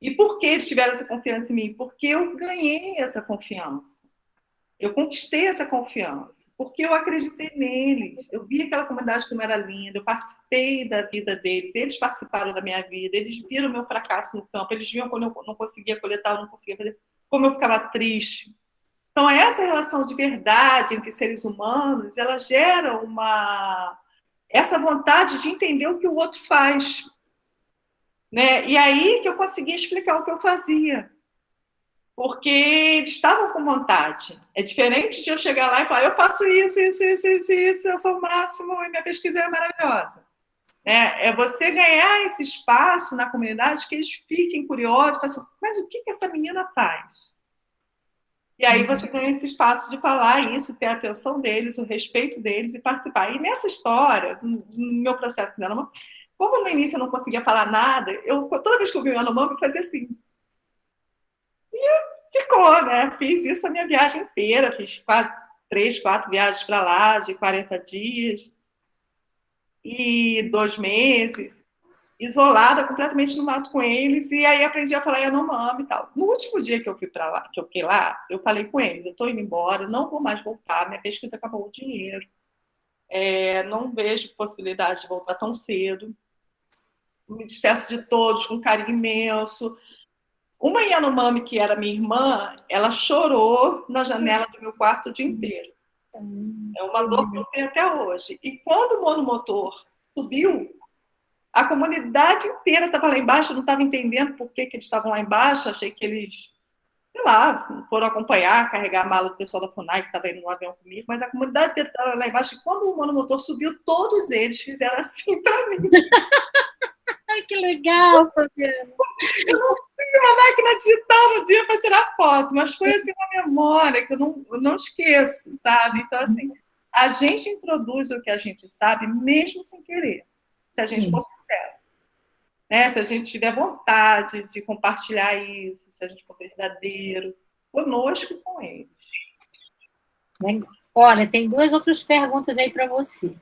E por que eles tiveram essa confiança em mim? Porque eu ganhei essa confiança. Eu conquistei essa confiança. Porque eu acreditei neles. Eu vi aquela comunidade como era linda, eu participei da vida deles, eles participaram da minha vida, eles viram o meu fracasso no campo, eles viam quando eu não conseguia coletar, eu não conseguia fazer, como eu ficava triste. Então, essa relação de verdade entre seres humanos, ela gera essa vontade de entender o que o outro faz. Né? E aí que eu consegui explicar o que eu fazia. Porque eles estavam com vontade. É diferente de eu chegar lá e falar, eu faço isso, eu sou o máximo e minha pesquisa é maravilhosa. É você ganhar esse espaço na comunidade que eles fiquem curiosos, pensam, mas o que essa menina faz? E aí você ganha esse espaço de falar isso, ter a atenção deles, o respeito deles e participar. E nessa história, do meu processo de Yanomami, como no início eu não conseguia falar nada, toda vez que eu vi o Yanomami, eu fazia assim. E ficou, né? Fiz isso a minha viagem inteira, fiz quase 3, 4 viagens para lá, de 40 dias e 2 meses, isolada completamente no mato com eles, e aí aprendi a falar Yanomami e tal. No último dia que eu fui para lá, que eu fiquei lá, eu falei com eles, eu estou indo embora, não vou mais voltar, minha pesquisa acabou o dinheiro, não vejo possibilidade de voltar tão cedo, me despeço de todos com carinho imenso. Uma Yanomami, que era minha irmã, ela chorou na janela do meu quarto o dia inteiro. É uma dor que eu tenho até hoje. E quando o monomotor subiu, a comunidade inteira estava lá embaixo, eu não estava entendendo por que eles estavam lá embaixo, achei que eles, sei lá, foram acompanhar, carregar a mala do pessoal da FUNAI, que estava indo no avião comigo, mas a comunidade inteira estava lá embaixo, e quando o monomotor subiu, todos eles fizeram assim para mim. Ai, que legal, Fabiana. Eu não tinha uma máquina digital no dia para tirar foto, mas foi assim uma memória que eu não esqueço, sabe? Então, assim, a gente introduz o que a gente sabe, mesmo sem querer, se a gente for sincero. Né? Se a gente tiver vontade de compartilhar isso, se a gente for verdadeiro, conosco e com eles. Olha, tem 2 outras perguntas aí para você.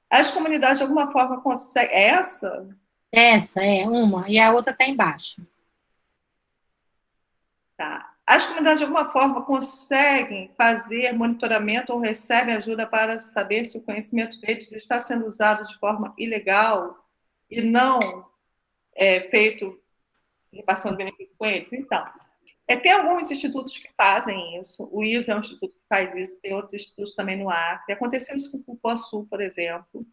As comunidades, de alguma forma, conseguem... Essa? Essa é uma, e a outra está embaixo. Tá. As comunidades, de alguma forma, conseguem fazer monitoramento ou recebem ajuda para saber se o conhecimento deles está sendo usado de forma ilegal e não feito repartição de benefícios com eles? Então, tem alguns institutos que fazem isso. O ISA é um instituto que faz isso, tem outros institutos também no Acre. Aconteceu isso com o Cupuaçu, por exemplo.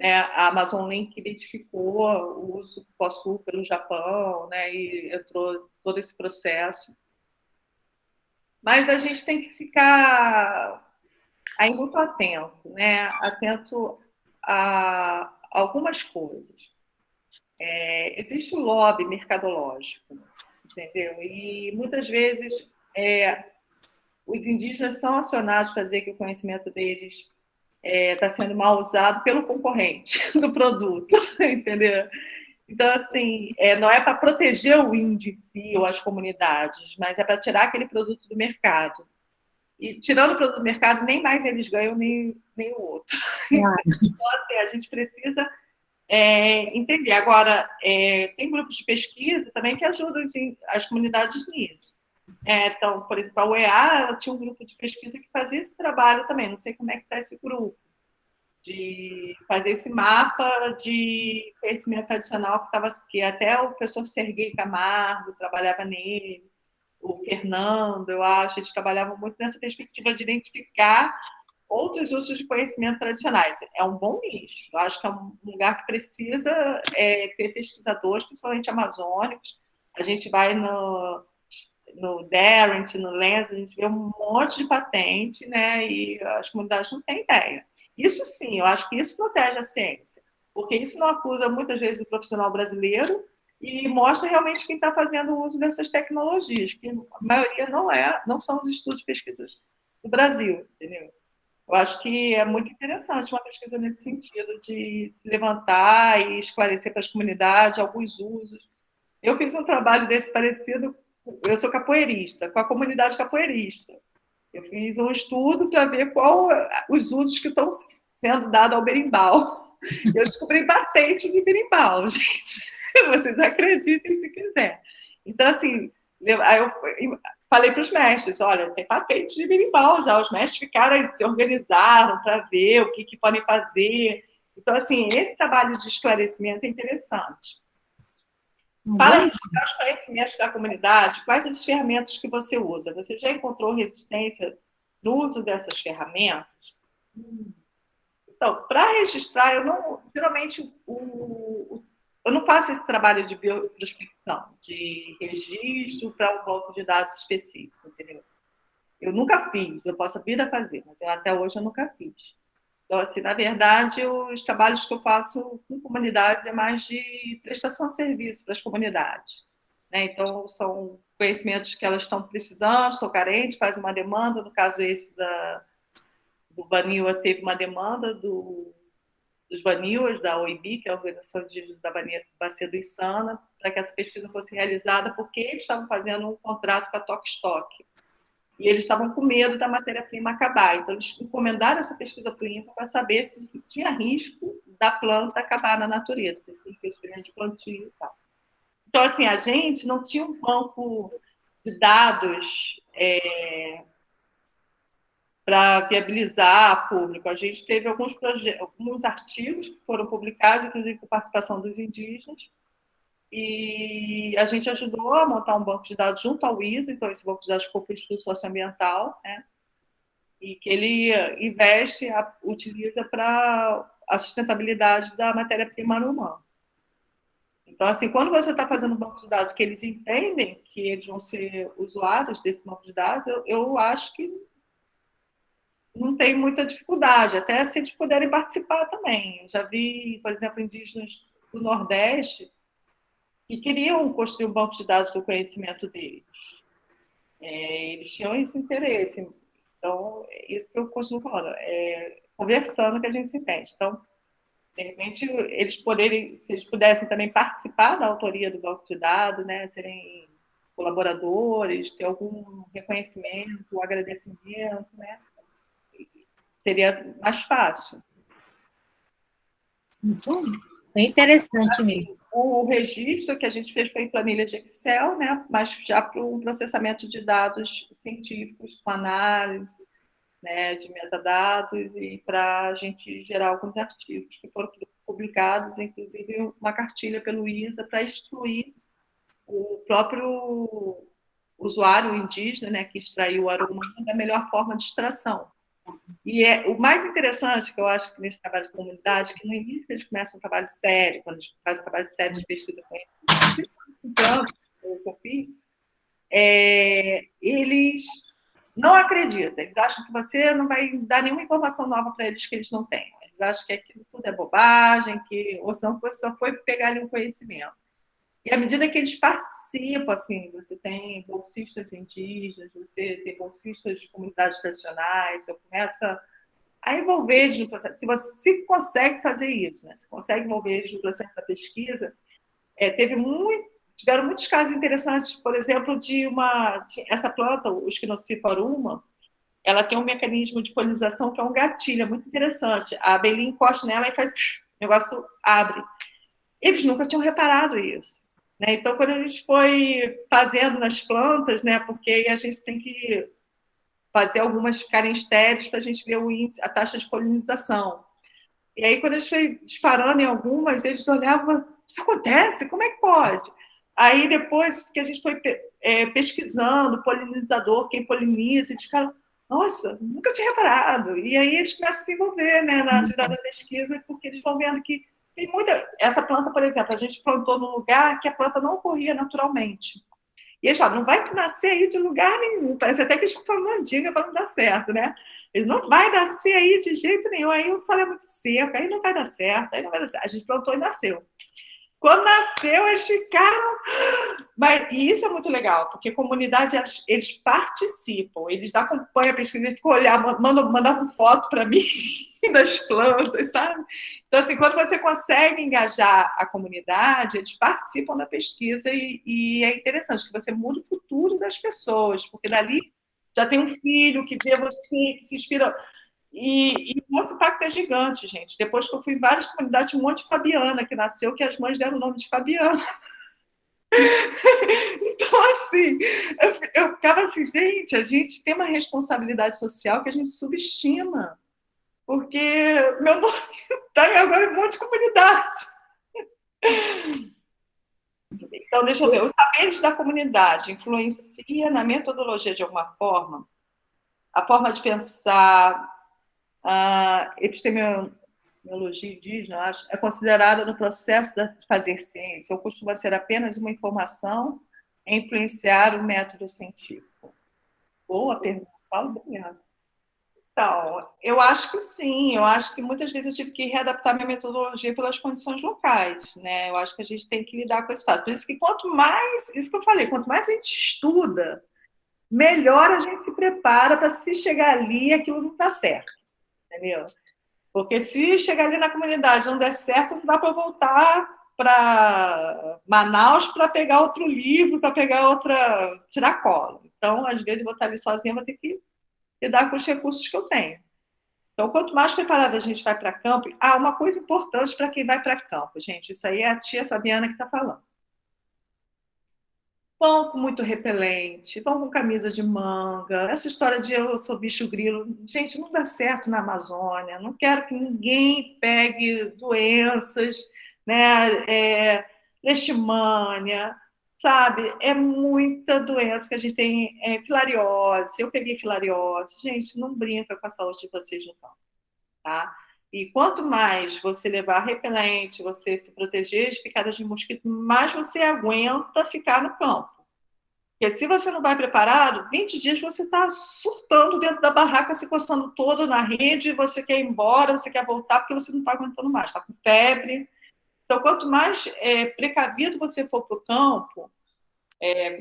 A Amazon Link identificou o uso do Cupuaçu pelo Japão, né, e entrou todo esse processo. Mas a gente tem que ficar aí muito atento, né? Atento a algumas coisas. Existe o lobby mercadológico, entendeu? E muitas vezes os indígenas são acionados para dizer que o conhecimento deles está sendo mal usado pelo concorrente do produto, entendeu? Então, assim, não é para proteger o índio em si ou as comunidades, mas é para tirar aquele produto do mercado. E tirando o produto do mercado, nem mais eles ganham, nem o outro. Então, assim, a gente precisa entender. Agora, tem grupos de pesquisa também que ajudam as comunidades nisso. Então, por exemplo, a UEA ela tinha um grupo de pesquisa que fazia esse trabalho também. Não sei como é que está esse grupo, de fazer esse mapa de conhecimento tradicional que até o professor Serguei Camargo trabalhava nele, o Fernando, eu acho, eles trabalhavam muito nessa perspectiva de identificar outros usos de conhecimento tradicionais. É um bom nicho. Eu acho que é um lugar que precisa ter pesquisadores, principalmente amazônicos. A gente vai no Darent, no Lens, a gente vê um monte de patente, né? E as comunidades não têm ideia. Isso sim, eu acho que isso protege a ciência, porque isso não acusa muitas vezes o profissional brasileiro e mostra realmente quem está fazendo o uso dessas tecnologias, que a maioria não são os estudos de pesquisas do Brasil, entendeu? Eu acho que é muito interessante uma pesquisa nesse sentido, de se levantar e esclarecer para as comunidades alguns usos. Eu fiz um trabalho desse parecido, eu sou capoeirista, com a comunidade capoeirista. Eu fiz um estudo para ver qual os usos que estão sendo dados ao berimbau. Eu descobri patente de berimbau, gente. Vocês acreditem se quiser. Então, assim, aí eu falei para os mestres, olha, tem patente de berimbau já. Os mestres ficaram, se organizaram para ver o que podem fazer. Então, assim, esse trabalho de esclarecimento é interessante. Para registrar os conhecimentos da comunidade, quais as ferramentas que você usa? Você já encontrou resistência no uso dessas ferramentas? Então, para registrar, geralmente, eu não faço esse trabalho de bioprospecção, de registro para um banco de dados específico, entendeu? Eu nunca fiz, eu posso vir a fazer, mas até hoje eu nunca fiz. Então, assim, na verdade, os trabalhos que eu faço com comunidades é mais de prestação de serviço para as comunidades, né? Então, são conhecimentos que elas estão precisando, estão carentes, faz uma demanda. No caso esse do Baniwa, teve uma demanda dos Baniwas, da OIB, que é a Organização Indígena da Bacia do Içana, para que essa pesquisa fosse realizada, porque eles estavam fazendo um contrato com a Tokstok. E eles estavam com medo da matéria-prima acabar. Então, eles encomendaram essa pesquisa para o INPA para saber se tinha risco da planta acabar na natureza. Por isso que ele fez experimento de plantio e tal. Então, assim, a gente não tinha um banco de dados para viabilizar a público. A gente teve alguns artigos que foram publicados, inclusive com participação dos indígenas, e a gente ajudou a montar um banco de dados junto ao ISA. Então, esse banco de dados ficou para o Instituto Socioambiental, né? E que ele utiliza para a sustentabilidade da matéria-prima humana. Então, assim, quando você está fazendo um banco de dados que eles entendem que eles vão ser usuários desse banco de dados, eu acho que não tem muita dificuldade, até se eles puderem participar também. Eu já vi, por exemplo, indígenas do Nordeste que queriam construir um banco de dados do conhecimento deles. Eles tinham esse interesse. Então, é isso que eu costumo falar, conversando que a gente se entende. Então, de repente, se eles pudessem também participar da autoria do banco de dados, né, serem colaboradores, ter algum reconhecimento, um agradecimento, né, seria mais fácil. É interessante mesmo. O registro que a gente fez foi em planilha de Excel, né, mas já para um processamento de dados científicos, com análise, né, de metadados, e para a gente gerar alguns artigos que foram publicados, inclusive uma cartilha pelo ISA para instruir o próprio usuário indígena, né, que extraiu o aroma da melhor forma de extração. E o mais interessante que eu acho que nesse trabalho de comunidade, que no início eles começam um trabalho sério, quando eles fazem um trabalho sério de pesquisa com eles não acreditam, eles acham que você não vai dar nenhuma informação nova para eles que eles não têm. Eles acham que aquilo tudo é bobagem, ou senão você só foi pegar ali um conhecimento. E à medida que eles participam, assim, você tem bolsistas indígenas, você tem bolsistas de comunidades tradicionais, você começa a envolver eles no processo. Se você consegue fazer isso, né? Se consegue envolver eles no processo da pesquisa, tiveram muitos casos interessantes, por exemplo, essa planta, o Esquinocifa aruma, ela tem um mecanismo de polinização que é um gatilho, é muito interessante. A abelhinha encosta nela e faz, o negócio abre. Eles nunca tinham reparado isso. Né? Então, quando a gente foi fazendo nas plantas, né, porque a gente tem que fazer algumas ficarem estéreis para a gente ver a taxa de polinização. E aí, quando a gente foi disparando em algumas, eles olhavam, isso acontece? Como é que pode? Aí, depois que a gente foi pesquisando polinizador, quem poliniza, eles ficaram, nossa, nunca tinha reparado. E aí eles começam a se envolver, né, na atividade da pesquisa, porque eles vão vendo que tem muita... Essa planta, por exemplo, a gente plantou num lugar que a planta não ocorria naturalmente. E eles falam, não vai nascer aí de lugar nenhum. Parece até que eles estão falando diga para não dar certo, né? Ele não vai nascer aí de jeito nenhum. Aí o solo é muito seco, aí não vai dar certo, aí não vai dar certo. A gente plantou e nasceu. Quando nasceu, eles ficaram... E isso é muito legal, porque a comunidade, eles participam, eles acompanham a pesquisa, eles ficam olhando, mandavam foto para mim das plantas, sabe? Então, assim, quando você consegue engajar a comunidade, eles participam da pesquisa e é interessante que você muda o futuro das pessoas, porque dali já tem um filho que vê você, que se inspira... E o nosso impacto é gigante, gente. Depois que eu fui em várias comunidades, um monte de Fabiana que nasceu, que as mães deram o nome de Fabiana. Então, assim, eu ficava assim, gente, a gente tem uma responsabilidade social que a gente subestima. Porque meu nome está agora em um monte de comunidade. Então, deixa eu ver. Os saberes da comunidade influencia na metodologia de alguma forma? A forma de pensar, a epistemologia indígena, acho, é considerada no processo de fazer ciência, ou costuma ser apenas uma informação e influenciar o método científico? Boa pergunta, Paulo, obrigado. Então, eu acho que sim, eu acho que muitas vezes eu tive que readaptar minha metodologia pelas condições locais, né? Eu acho que a gente tem que lidar com esse fato. Por isso que isso que eu falei, quanto mais a gente estuda, melhor a gente se prepara para se chegar ali aquilo não está certo, entendeu? Porque se chegar ali na comunidade não der certo, não dá para voltar para Manaus para pegar outro livro, para pegar outra tiracolo. Então, às vezes, eu vou estar ali sozinha, vou ter que lidar com os recursos que eu tenho. Então, quanto mais preparada a gente vai para campo... uma coisa importante para quem vai para campo, gente, isso aí é a tia Fabiana que está falando. Vão com muito repelente, vão com camisa de manga. Essa história de eu sou bicho grilo, gente, não dá certo na Amazônia. Não quero que ninguém pegue doenças, né? Leishmania, sabe? É muita doença que a gente tem, filariose. Eu peguei filariose. Gente, não brinca com a saúde de vocês no campo, tá? E quanto mais você levar repelente, você se proteger de picadas de mosquito, mais você aguenta ficar no campo. Porque se você não vai preparado, 20 dias você está surtando dentro da barraca, se coçando todo na rede, você quer ir embora, você quer voltar, porque você não está aguentando mais, está com febre. Então, quanto mais precavido você for para o campo,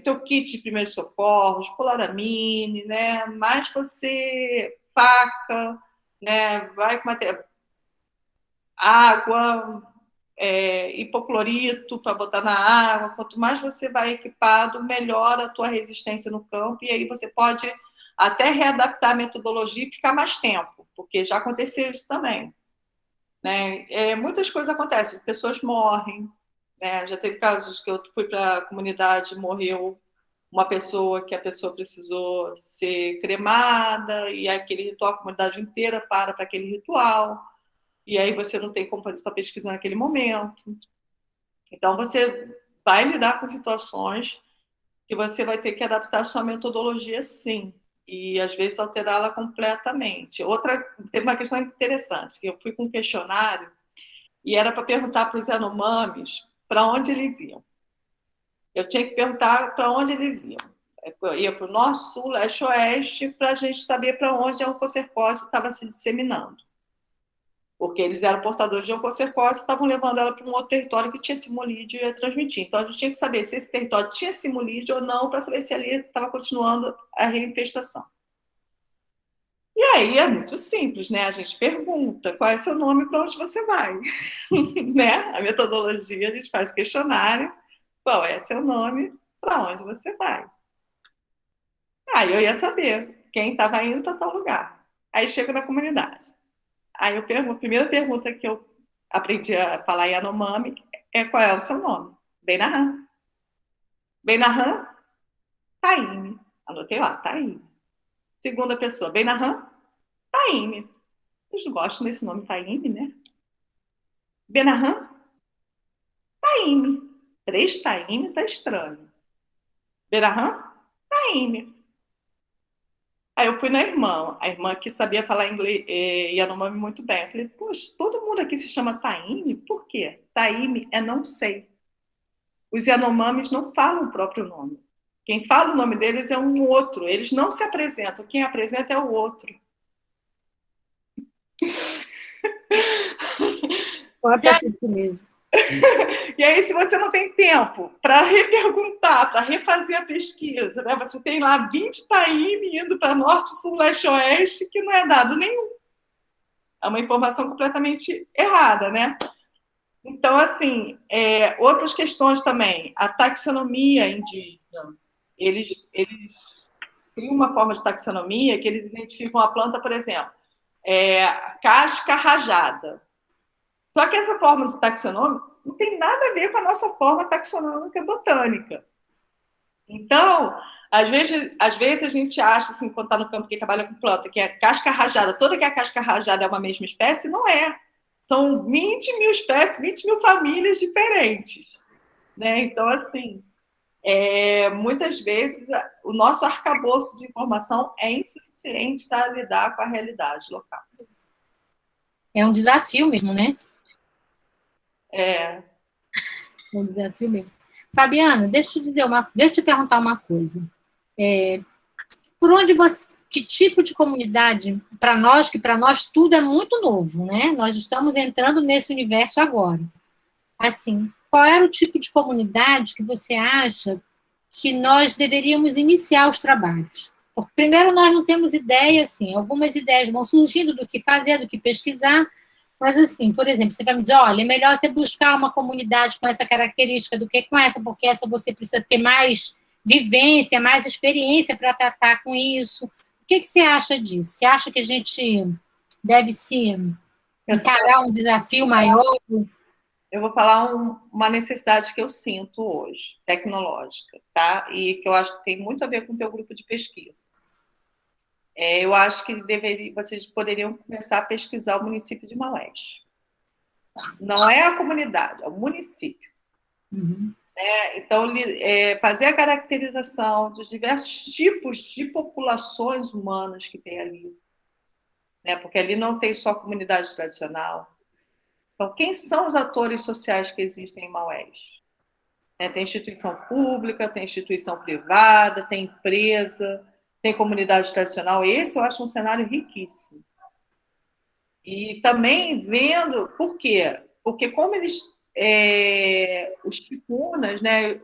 teu kit de primeiros socorros, polaramine, né? Mais você faca, né? Vai com material, água, hipoclorito para botar na água. Quanto mais você vai equipado, melhor a tua resistência no campo, e aí você pode até readaptar a metodologia e ficar mais tempo, porque já aconteceu isso também. Né? Muitas coisas acontecem, pessoas morrem, né? Já teve casos que eu fui para a comunidade, morreu uma pessoa que a pessoa precisou ser cremada, e aquele ritual, a comunidade inteira para aquele ritual. e aí você não tem como fazer sua pesquisa naquele momento. Então, você vai lidar com situações que você vai ter que adaptar a sua metodologia, sim, e às vezes alterá-la completamente. Teve uma questão interessante, que eu fui com um questionário e era para perguntar para os Yanomamis para onde eles iam. Eu tinha que perguntar para onde eles iam. Eu ia para o norte, sul, leste, oeste, para a gente saber para onde a oncocercose estava se disseminando. Porque eles eram portadores de oncocercose e estavam levando ela para um outro território que tinha simulídeo e ia transmitir. Então, a gente tinha que saber se esse território tinha simulídeo ou não, para saber se ali estava continuando a reinfestação. E aí é muito simples, né? A gente pergunta qual é seu nome, para onde você vai. Né? A metodologia, a gente faz questionário, qual é seu nome, para onde você vai. Aí eu ia saber quem estava indo para tal lugar. Aí chego na comunidade. Aí eu pergunto, a primeira pergunta que eu aprendi a falar Yanomami é qual é o seu nome? Benahan. Benahan, Taime. Anotei lá, Taime. Segunda pessoa, Benahan, Taime. Eu gosto desse nome Taime, né? Benahan, Taime. 3 Taime tá estranho. Benahan, Taime. Aí eu fui na irmã, a irmã que sabia falar inglês, Yanomami muito bem. Eu falei, poxa, todo mundo aqui se chama Taime? Por quê? Taime é não sei. Os Yanomamis não falam o próprio nome. Quem fala o nome deles é um outro. Eles não se apresentam. Quem apresenta é o outro. Bota tudo mesmo. E aí, se você não tem tempo para reperguntar, para refazer a pesquisa, né? Você tem lá 20 Taíme indo para norte, sul, leste, oeste, que não é dado nenhum. É uma informação completamente errada, né? Então, assim, outras questões também. A taxonomia indígena. Eles têm uma forma de taxonomia que eles identificam a planta, por exemplo, casca rajada. Só que essa forma de taxonômica não tem nada a ver com a nossa forma taxonômica botânica. Então, às vezes a gente acha, assim, quando está no campo que trabalha com planta, que é casca rajada, toda que a casca rajada é uma mesma espécie, não é. São 20 mil espécies, 20 mil famílias diferentes. Né? Então, assim, muitas vezes o nosso arcabouço de informação é insuficiente para lidar com a realidade local. É um desafio mesmo, né? É um desafio mesmo. Fabiana, deixa eu te perguntar uma coisa. Por onde você, que tipo de comunidade, para nós tudo é muito novo, né? Nós estamos entrando nesse universo agora. Assim, qual era o tipo de comunidade que você acha que nós deveríamos iniciar os trabalhos? Porque, primeiro, nós não temos ideia, assim, algumas ideias vão surgindo do que fazer, do que pesquisar, mas, assim, por exemplo, você vai me dizer, olha, é melhor você buscar uma comunidade com essa característica do que com essa, porque essa você precisa ter mais vivência, mais experiência para tratar com isso. O que você acha disso? Você acha que a gente deve se encarar um desafio maior? Eu vou falar uma necessidade que eu sinto hoje, tecnológica, tá? E que eu acho que tem muito a ver com o teu grupo de pesquisa. Eu acho que vocês poderiam começar a pesquisar o município de Maués. Não é a comunidade, é o município. Uhum. Então, fazer a caracterização dos diversos tipos de populações humanas que tem ali. Né? Porque ali não tem só comunidade tradicional. Então, quem são os atores sociais que existem em Maués? Tem instituição pública, tem instituição privada, tem empresa, tem comunidade tradicional. Esse eu acho um cenário riquíssimo. E também vendo por quê? Porque como eles, os ticunas, né,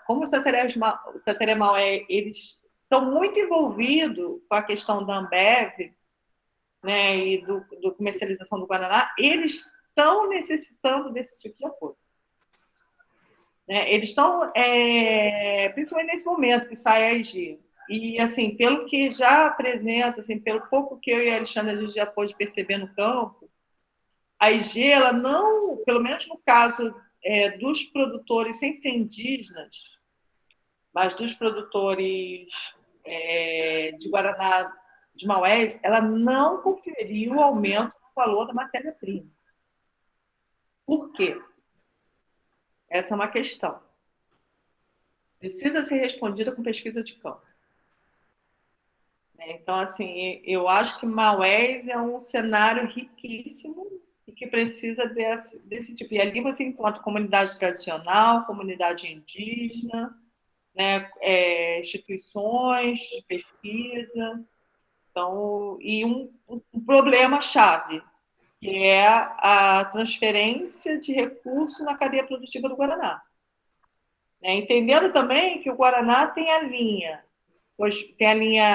como o Sateré Maué, eles estão muito envolvidos com a questão da Ambev, né, e do comercialização do Guaraná, eles estão necessitando desse tipo de apoio. Né? Eles estão, principalmente nesse momento que sai a IG. E, assim, pelo que já apresenta, assim, pelo pouco que eu e a Alexandra a gente já pôde perceber no campo, a IG, ela não, pelo menos no caso dos produtores sem ser indígenas, mas dos produtores de Guaraná de Maués, ela não conferiu aumento o valor da matéria-prima. Por quê? Essa é uma questão. Precisa ser respondida com pesquisa de campo. Então, assim, eu acho que Maués é um cenário riquíssimo e que precisa desse tipo. E ali você encontra comunidade tradicional, comunidade indígena, né, instituições de pesquisa. Então, e um problema-chave, que é a transferência de recursos na cadeia produtiva do Guaraná. Entendendo também que o Guaraná tem a linha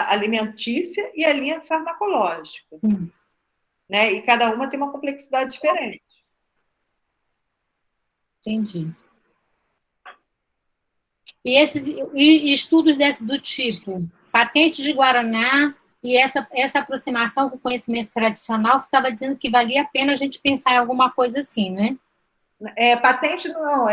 alimentícia e a linha farmacológica. Né? E cada uma tem uma complexidade diferente. Entendi. E esses estudos do tipo patente de Guaraná e essa aproximação com o conhecimento tradicional, você estava dizendo que valia a pena a gente pensar em alguma coisa assim, né? Patente não,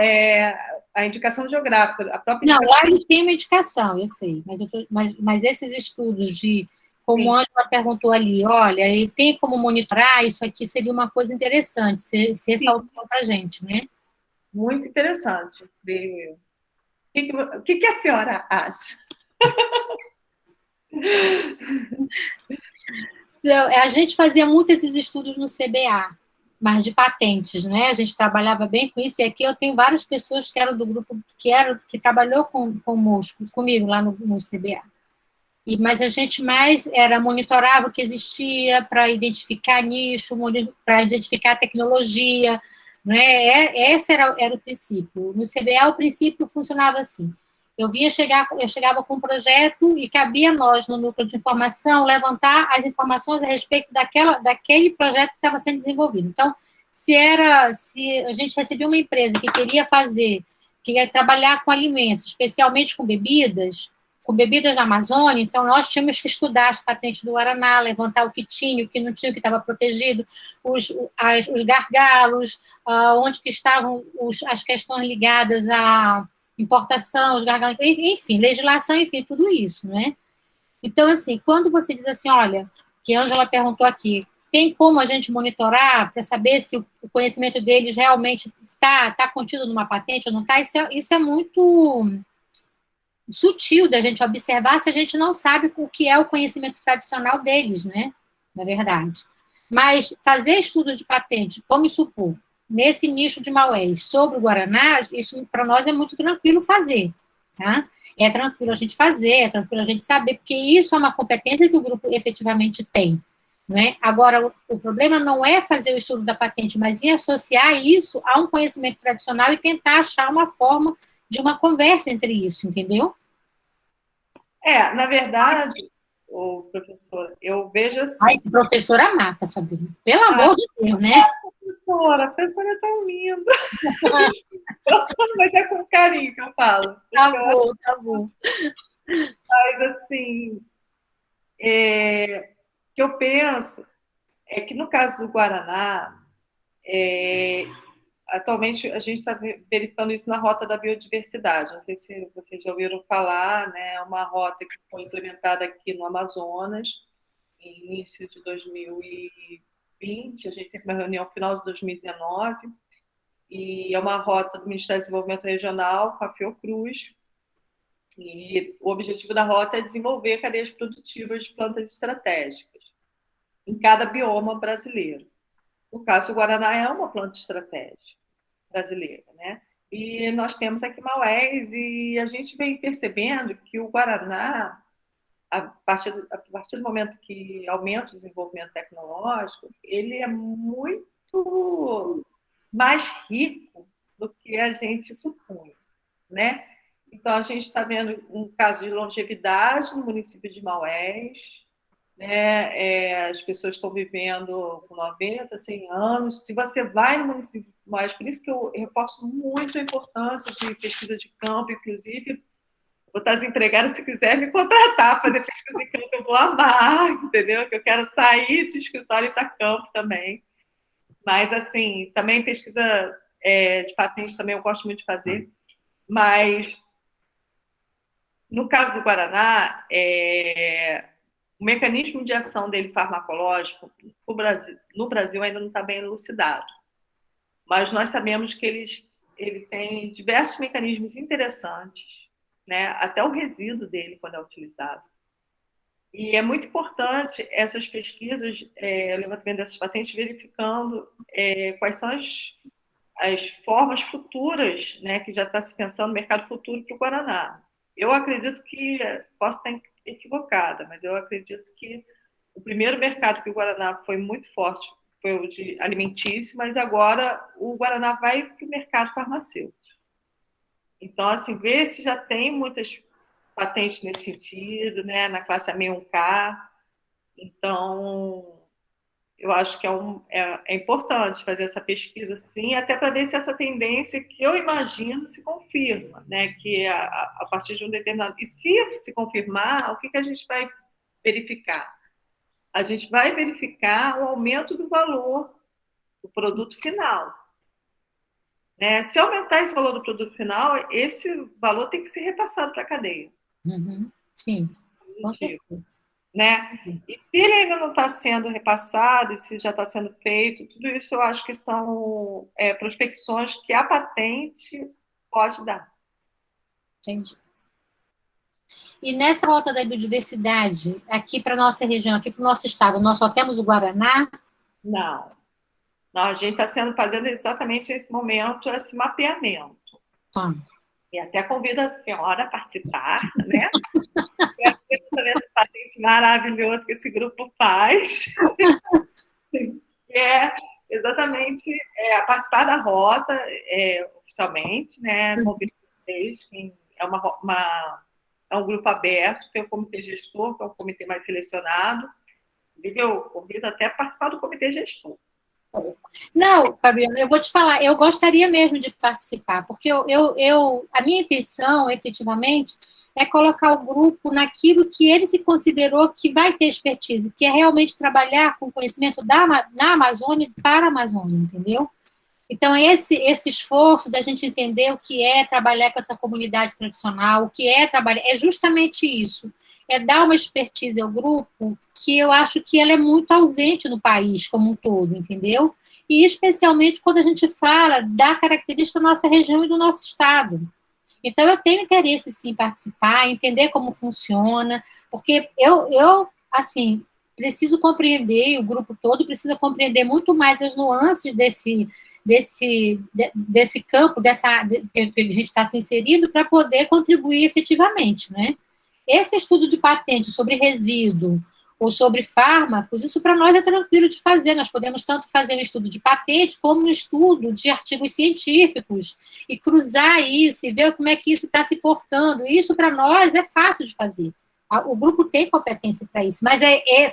a indicação geográfica. A própria não, indicação... lá eles têm uma indicação, eu sei, mas esses estudos de, como a Ângela perguntou ali, olha, ele tem como monitorar, isso aqui seria uma coisa interessante, se ressaltou para a gente, né? Muito interessante. O que a senhora acha? A gente fazia muito esses estudos no CBA, mas de patentes, né? A gente trabalhava bem com isso, e aqui eu tenho várias pessoas que eram do grupo, que trabalhou comigo lá no CBA. Mas a gente mais monitorava o que existia para identificar nicho, para identificar tecnologia, né? Esse era o princípio. No CBA, o princípio funcionava assim. Eu chegava com um projeto e cabia a nós, no núcleo de informação, levantar as informações a respeito daquele projeto que estava sendo desenvolvido. Então, se a gente recebia uma empresa que queria trabalhar com alimentos, especialmente com bebidas da Amazônia, então nós tínhamos que estudar as patentes do Guaraná, levantar o que tinha, o que não tinha, o que estava protegido, os gargalos, onde que estavam as questões ligadas à importação, os gargalos, enfim, legislação, enfim, tudo isso, né? Então, assim, quando você diz assim, olha, que a Ângela perguntou aqui, tem como a gente monitorar para saber se o conhecimento deles realmente está contido numa patente ou não está? Isso é muito sutil da gente observar se a gente não sabe o que é o conhecimento tradicional deles, né? Na verdade. Mas fazer estudos de patente, vamos supor, nesse nicho de Maués, sobre o Guaraná, isso para nós é muito tranquilo fazer, tá? É tranquilo a gente fazer, é tranquilo a gente saber, porque isso é uma competência que o grupo efetivamente tem. Né? Agora, o problema não é fazer o estudo da patente, mas em associar isso a um conhecimento tradicional e tentar achar uma forma de uma conversa entre isso, entendeu? Na verdade, professora, eu vejo assim... Ai, professora mata, Fabíola. Pelo amor de Deus, né? A professora é tão linda. Mas é com carinho que eu falo. Tá bom. Mas, assim, o que eu penso é que, no caso do Guaraná, atualmente a gente está verificando isso na Rota da Biodiversidade. Não sei se vocês já ouviram falar, né? É uma rota que foi implementada aqui no Amazonas, em início de 2020. A gente teve uma reunião no final de 2019, e é uma rota do Ministério do Desenvolvimento Regional com a Fiocruz. E o objetivo da rota é desenvolver cadeias produtivas de plantas estratégicas em cada bioma brasileiro. No caso, o Guaraná é uma planta estratégica brasileira, né? E nós temos aqui Maués, e a gente vem percebendo que o Guaraná, a partir do momento que aumenta o desenvolvimento tecnológico, ele é muito mais rico do que a gente supunha, né? Então, a gente está vendo um caso de longevidade no município de Maués, né? As pessoas estão vivendo com 90, 100 anos. Se você vai no município de Maués, por isso que eu reforço muito a importância de pesquisa de campo, inclusive, vou estar desempregada, se quiser me contratar, fazer pesquisa de campo, eu vou amar, entendeu? Que eu quero sair de escritório e ir para campo também. Mas, assim, também pesquisa de patente também eu gosto muito de fazer. Mas, no caso do Guaraná, o mecanismo de ação dele farmacológico no Brasil ainda não está bem elucidado, mas nós sabemos que ele tem diversos mecanismos interessantes, né? Até o resíduo dele, quando é utilizado. E é muito importante essas pesquisas, o levantamento dessas patentes, verificando quais são as formas futuras, né, que já está se pensando no mercado futuro para o Guaraná. Eu acredito que, posso estar equivocada, mas eu acredito que o primeiro mercado que o Guaraná foi muito forte foi o de alimentício, mas agora o Guaraná vai para o mercado farmacêutico. Então, assim, ver se já tem muitas patentes nesse sentido, né, na classe A61K. Então, eu acho que é importante fazer essa pesquisa, sim, até para ver se essa tendência que eu imagino se confirma, né? Que a partir de um determinado... E se confirmar, o que a gente vai verificar? A gente vai verificar o aumento do valor do produto final. Né? Se aumentar esse valor do produto final, esse valor tem que ser repassado para a cadeia. Sim, com certeza. Né? E se ele ainda não está sendo repassado, e se já está sendo feito, tudo isso eu acho que são prospecções que a patente pode dar. Entendi. E nessa rota da biodiversidade, aqui para a nossa região, aqui para o nosso estado, nós só temos o Guaraná? Não. Não, a gente está fazendo exatamente nesse momento esse mapeamento. E até convido a senhora a participar, né? É um levantamento de patente maravilhoso que esse grupo faz. Exatamente a participar da rota oficialmente, né? Convido vocês, é um grupo aberto, tem o comitê gestor, que é o comitê mais selecionado. Inclusive, eu convido até a participar do comitê gestor. Não, Fabiana, eu vou te falar, eu gostaria mesmo de participar, porque a minha intenção, efetivamente, é colocar o grupo naquilo que ele se considerou que vai ter expertise, que é realmente trabalhar com conhecimento na Amazônia para a Amazônia, entendeu? Então, esse esforço da gente entender o que é trabalhar com essa comunidade tradicional, o que é trabalhar, é justamente isso, é dar uma expertise ao grupo que eu acho que ela é muito ausente no país como um todo, entendeu? E especialmente quando a gente fala da característica da nossa região e do nosso estado. Então, eu tenho interesse, sim, em participar, entender como funciona, porque eu assim, preciso compreender, o grupo todo precisa compreender muito mais as nuances desse campo, que a gente está se inserindo, para poder contribuir efetivamente, né? Esse estudo de patente sobre resíduo ou sobre fármacos, isso para nós é tranquilo de fazer, nós podemos tanto fazer um estudo de patente como um estudo de artigos científicos e cruzar isso e ver como é que isso está se portando, isso para nós é fácil de fazer. O grupo tem competência para isso, mas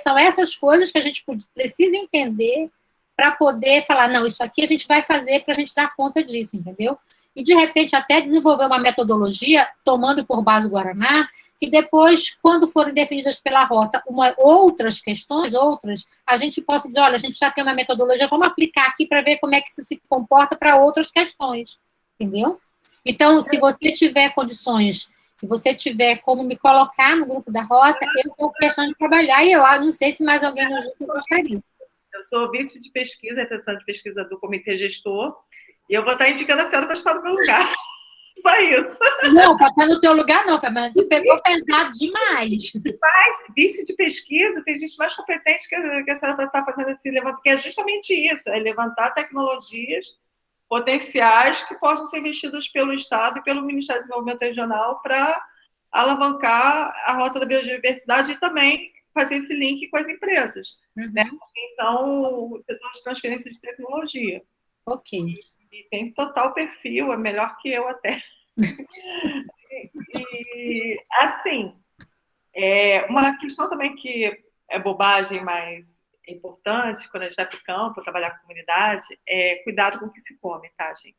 são essas coisas que a gente precisa entender para poder falar, não, isso aqui a gente vai fazer para a gente dar conta disso, entendeu? E, de repente, até desenvolver uma metodologia, tomando por base o Guaraná, que depois, quando forem definidas pela rota outras questões, a gente possa dizer, olha, a gente já tem uma metodologia, vamos aplicar aqui para ver como é que isso se comporta para outras questões, entendeu? Então, se você tiver condições, se você tiver como me colocar no grupo da rota, eu tenho questão de trabalhar, e eu não sei se mais alguém no grupo gostaria. Eu sou vice de pesquisa, representante de pesquisa do comitê gestor, e eu vou estar indicando a senhora para estar no meu lugar. Só isso. Não, para estar no teu lugar não, Fernanda. Tu pegou pesado demais. Vice de pesquisa, tem gente mais competente que a senhora para estar fazendo esse levantamento, que é justamente isso, é levantar tecnologias potenciais que possam ser investidas pelo Estado e pelo Ministério do Desenvolvimento Regional para alavancar a rota da biodiversidade e também fazer esse link com as empresas, né? Quem são os setores de transferência de tecnologia. Ok. E tem total perfil, é melhor que eu até. E assim, uma questão também que é bobagem, mas é importante quando a gente vai para o campo, trabalhar com a comunidade, é cuidado com o que se come, tá, gente?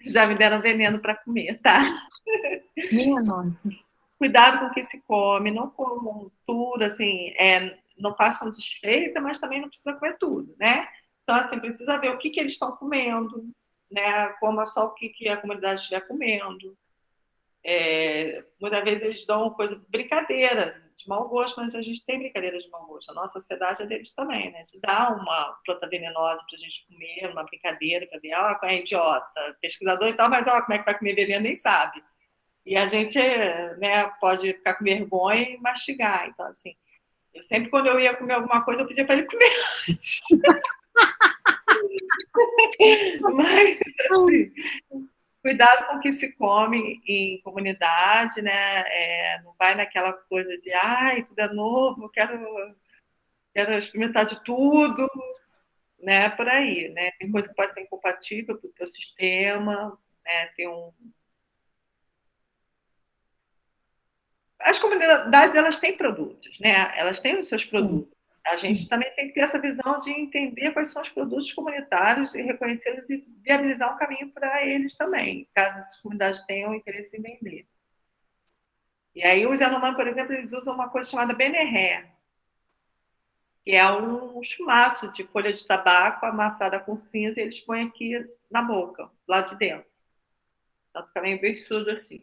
Já me deram veneno para comer, tá? Minha nossa. Cuidado com o que se come, não comam tudo, assim, não façam desfeita, mas também não precisa comer tudo, né? Então, assim, precisa ver o que eles estão comendo, né? Coma só o que a comunidade estiver comendo. Muitas vezes eles dão coisa, brincadeira, de mau gosto, mas a gente tem brincadeiras de mau gosto. A nossa sociedade é deles também, né? De dar uma planta venenosa para a gente comer, uma brincadeira, para ver, ó, é idiota, pesquisador e tal, mas ó, como é que vai comer bebendo nem sabe. E a gente, né, pode ficar com vergonha e mastigar. Então, assim, eu sempre, quando eu ia comer alguma coisa, eu pedia para ele comer antes. Mas, assim, cuidado com o que se come em comunidade, né? Não vai naquela coisa de, ai, tudo é novo, quero experimentar de tudo, né? Por aí, né? Tem coisa que pode ser incompatível para o teu sistema, né? As comunidades, elas têm produtos, né? Elas têm os seus produtos. A gente também tem que ter essa visão de entender quais são os produtos comunitários e reconhecê-los e viabilizar um caminho para eles também, caso essas comunidades tenham interesse em vender. E aí, os Yanomami, por exemplo, eles usam uma coisa chamada benerré, que é um chumaço de folha de tabaco amassada com cinza e eles põem aqui na boca, lá de dentro. Então, fica meio beiçudo assim.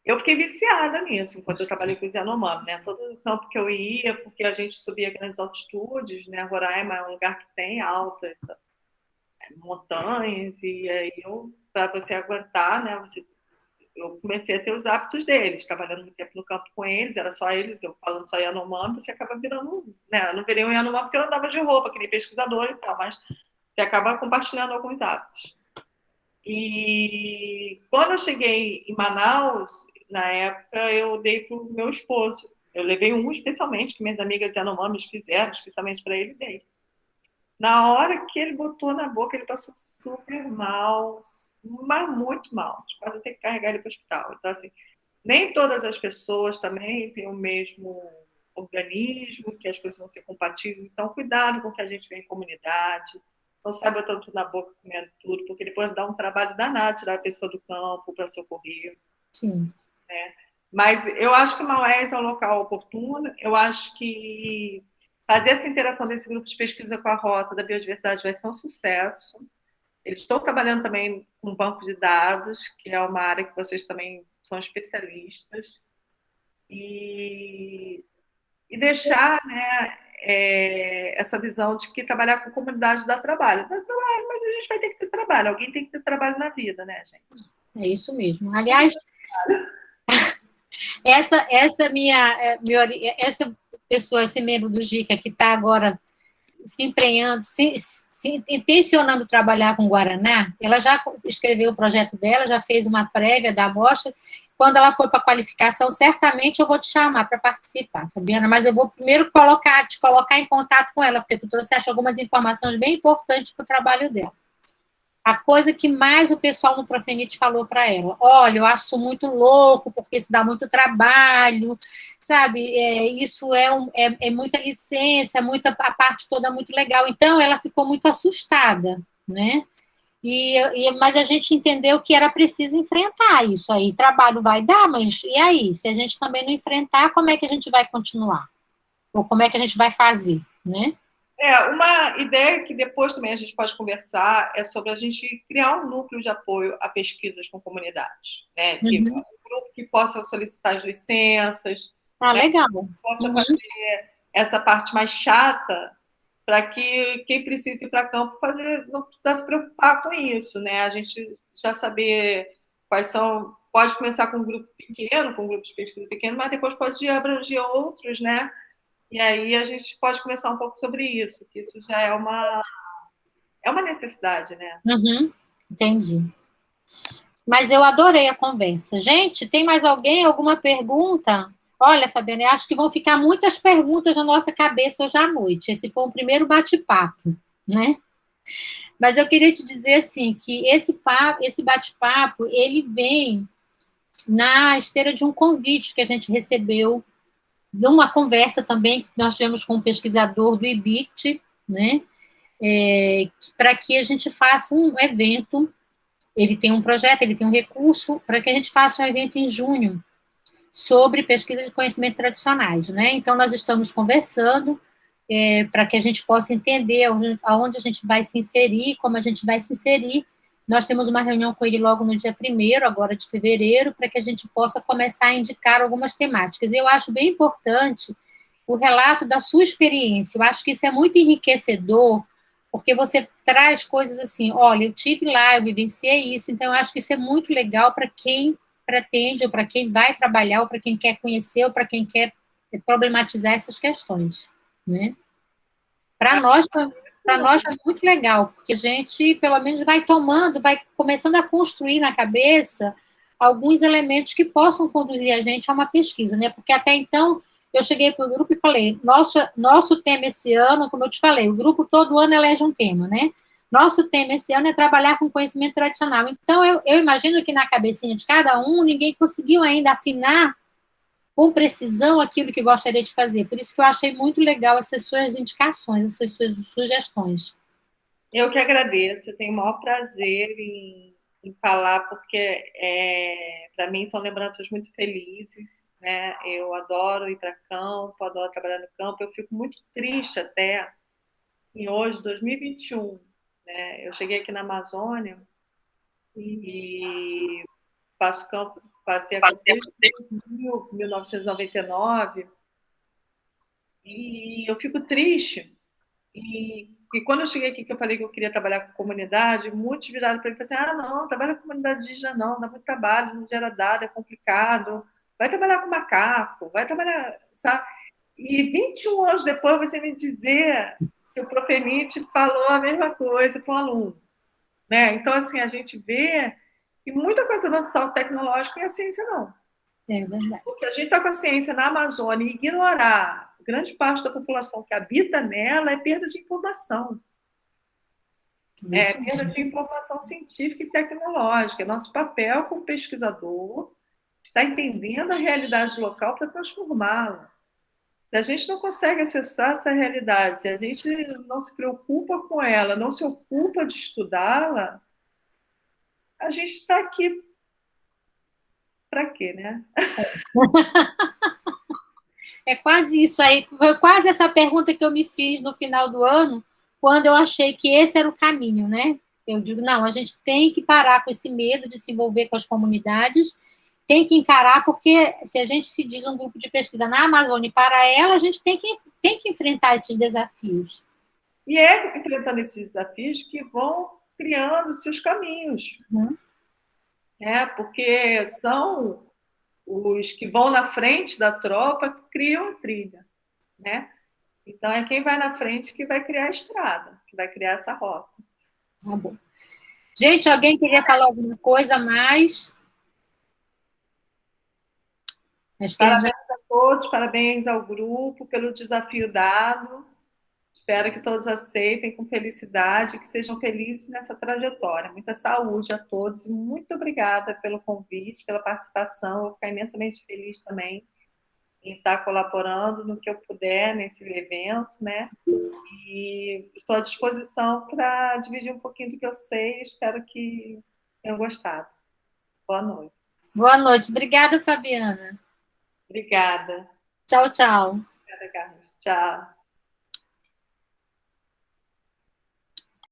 Eu fiquei viciada nisso, enquanto eu trabalhei com os Yanomami, né? Todo campo que eu ia, porque a gente subia grandes altitudes, né? Roraima é um lugar que tem altas montanhas, e aí para você aguentar, né? Eu comecei a ter os hábitos deles, trabalhando muito tempo no campo com eles, era só eles, eu falando só Yanomami, você acaba virando, né? Eu não virei um Yanomami porque eu andava de roupa, que nem pesquisador e tal, mas você acaba compartilhando alguns hábitos. E quando eu cheguei em Manaus, na época, eu dei para o meu esposo. Eu levei um especialmente, que minhas amigas Yanomamis fizeram, especialmente para ele, dei. Na hora que ele botou na boca, ele passou super mal, mas muito mal. Quase ter que carregar ele para o hospital. Então, assim, nem todas as pessoas também têm o mesmo organismo, que as coisas vão ser compatíveis. Então, cuidado com o que a gente vê em comunidade. Não sai botando tudo na boca, comendo tudo, porque depois dá um trabalho danado tirar a pessoa do campo para socorrer. Sim. Né? Mas eu acho que Maués é um local oportuno. Eu acho que fazer essa interação desse grupo de pesquisa com a Rota da Biodiversidade vai ser um sucesso. Eles estão trabalhando também com banco de dados, que é uma área que vocês também são especialistas. E deixar, né, essa visão de que trabalhar com comunidade dá trabalho. Dá trabalho, mas a gente vai ter que ter trabalho. Alguém tem que ter trabalho na vida, né, gente? É isso mesmo. Aliás, essa pessoa, esse membro do GICA que está agora se empenhando, se intencionando trabalhar com Guaraná, ela já escreveu o projeto dela, já fez uma prévia da amostra. Quando ela for para a qualificação, certamente eu vou te chamar para participar, Fabiana, mas eu vou primeiro te colocar em contato com ela, porque tu trouxeste algumas informações bem importantes para o trabalho dela. A coisa que mais o pessoal no Profenit falou para ela, olha, eu acho isso muito louco, porque isso dá muito trabalho, sabe, isso é muita licença, a parte toda muito legal. Então, ela ficou muito assustada, né? Mas a gente entendeu que era preciso enfrentar isso aí. Trabalho vai dar, mas e aí? Se a gente também não enfrentar, como é que a gente vai continuar? Ou como é que a gente vai fazer, né? Uma ideia que depois também a gente pode conversar é sobre a gente criar um núcleo de apoio a pesquisas com comunidades, né? Um grupo que possa solicitar as licenças, né? Legal. Que possa fazer essa parte mais chata para que quem precisa ir para campo não precisa se preocupar com isso, né? A gente já saber quais são, pode começar com um grupo pequeno, com um grupo de pesquisa pequeno, mas depois pode abranger outros, né? E aí a gente pode conversar um pouco sobre isso, que isso já é uma necessidade, né? Entendi. Mas eu adorei a conversa. Gente, tem mais alguém? Alguma pergunta? Olha, Fabiana, eu acho que vão ficar muitas perguntas na nossa cabeça hoje à noite. Esse foi um primeiro bate-papo, né? Mas eu queria te dizer, assim, que esse bate-papo, ele vem na esteira de um convite que a gente recebeu numa conversa também que nós tivemos com um pesquisador do IBIT, né, para que a gente faça um evento. Ele tem um projeto, ele tem um recurso para que a gente faça um evento em junho sobre pesquisa de conhecimentos tradicionais, né? Então, nós estamos conversando para que a gente possa entender aonde a gente vai se inserir, como a gente vai se inserir Nós temos uma reunião com ele logo no dia 1º, agora de fevereiro, para que a gente possa começar a indicar algumas temáticas. Eu acho bem importante o relato da sua experiência. Eu acho que isso é muito enriquecedor, porque você traz coisas assim, olha, eu tive lá, eu vivenciei isso, então eu acho que isso é muito legal para quem pretende, ou para quem vai trabalhar, ou para quem quer conhecer, ou para quem quer problematizar essas questões, né? Para nós é muito legal, porque a gente, pelo menos, vai tomando, vai começando a construir na cabeça alguns elementos que possam conduzir a gente a uma pesquisa, né? Porque até então eu cheguei para o grupo e falei, nosso tema esse ano, como eu te falei, o grupo todo ano elege um tema, né? Nosso tema esse ano é trabalhar com conhecimento tradicional. Então, eu imagino que na cabecinha de cada um, ninguém conseguiu ainda afinar com precisão aquilo que gostaria de fazer. Por isso que eu achei muito legal essas suas indicações, essas suas sugestões. Eu que agradeço, eu tenho o maior prazer em falar, porque para mim são lembranças muito felizes, né? Eu adoro ir para campo, adoro trabalhar no campo, eu fico muito triste até em hoje, 2021, né? Eu cheguei aqui na Amazônia e faço campo, passei a campo desde 1999, e eu fico triste. E quando eu cheguei aqui, que eu falei que eu queria trabalhar com comunidade, muitos viraram para mim e falaram assim: não, trabalha com comunidade indígena não, dá muito trabalho, não gera dado, é complicado. Vai trabalhar com macaco, vai trabalhar, sabe? E 21 anos depois você me dizer que o Profenite falou a mesma coisa para um aluno, né? Então, assim, a gente vê que muita coisa do salto tecnológico e a ciência não. É verdade. Porque a gente está com a ciência na Amazônia e ignorar grande parte da população que habita nela é perda de informação. É perda de informação científica e tecnológica. Nosso papel como pesquisador está entendendo a realidade local para transformá-la. Se a gente não consegue acessar essa realidade, se a gente não se preocupa com ela, não se ocupa de estudá-la, a gente está aqui para quê, né? É quase isso aí, foi quase essa pergunta que eu me fiz no final do ano, quando eu achei que esse era o caminho, né? Eu digo, não, a gente tem que parar com esse medo de se envolver com as comunidades, tem que encarar, porque se a gente se diz um grupo de pesquisa na Amazônia e para ela, a gente tem que enfrentar esses desafios. E é enfrentando esses desafios que vão criando seus caminhos. Porque são os que vão na frente da tropa que criam a trilha, né? Então é quem vai na frente que vai criar a estrada, que vai criar essa rota. Tá bom. Gente, alguém queria falar alguma coisa mais? Parabéns a todos, parabéns ao grupo pelo desafio dado. Espero que todos aceitem com felicidade, que sejam felizes nessa trajetória. Muita saúde a todos. Muito obrigada pelo convite, pela participação. Vou ficar imensamente feliz também em estar colaborando no que eu puder nesse evento, né? E estou à disposição para dividir um pouquinho do que eu sei. Espero que tenham gostado. Boa noite. Boa noite. Obrigada, Fabiana. Obrigada. Tchau, tchau. Obrigada, Carlos. Tchau.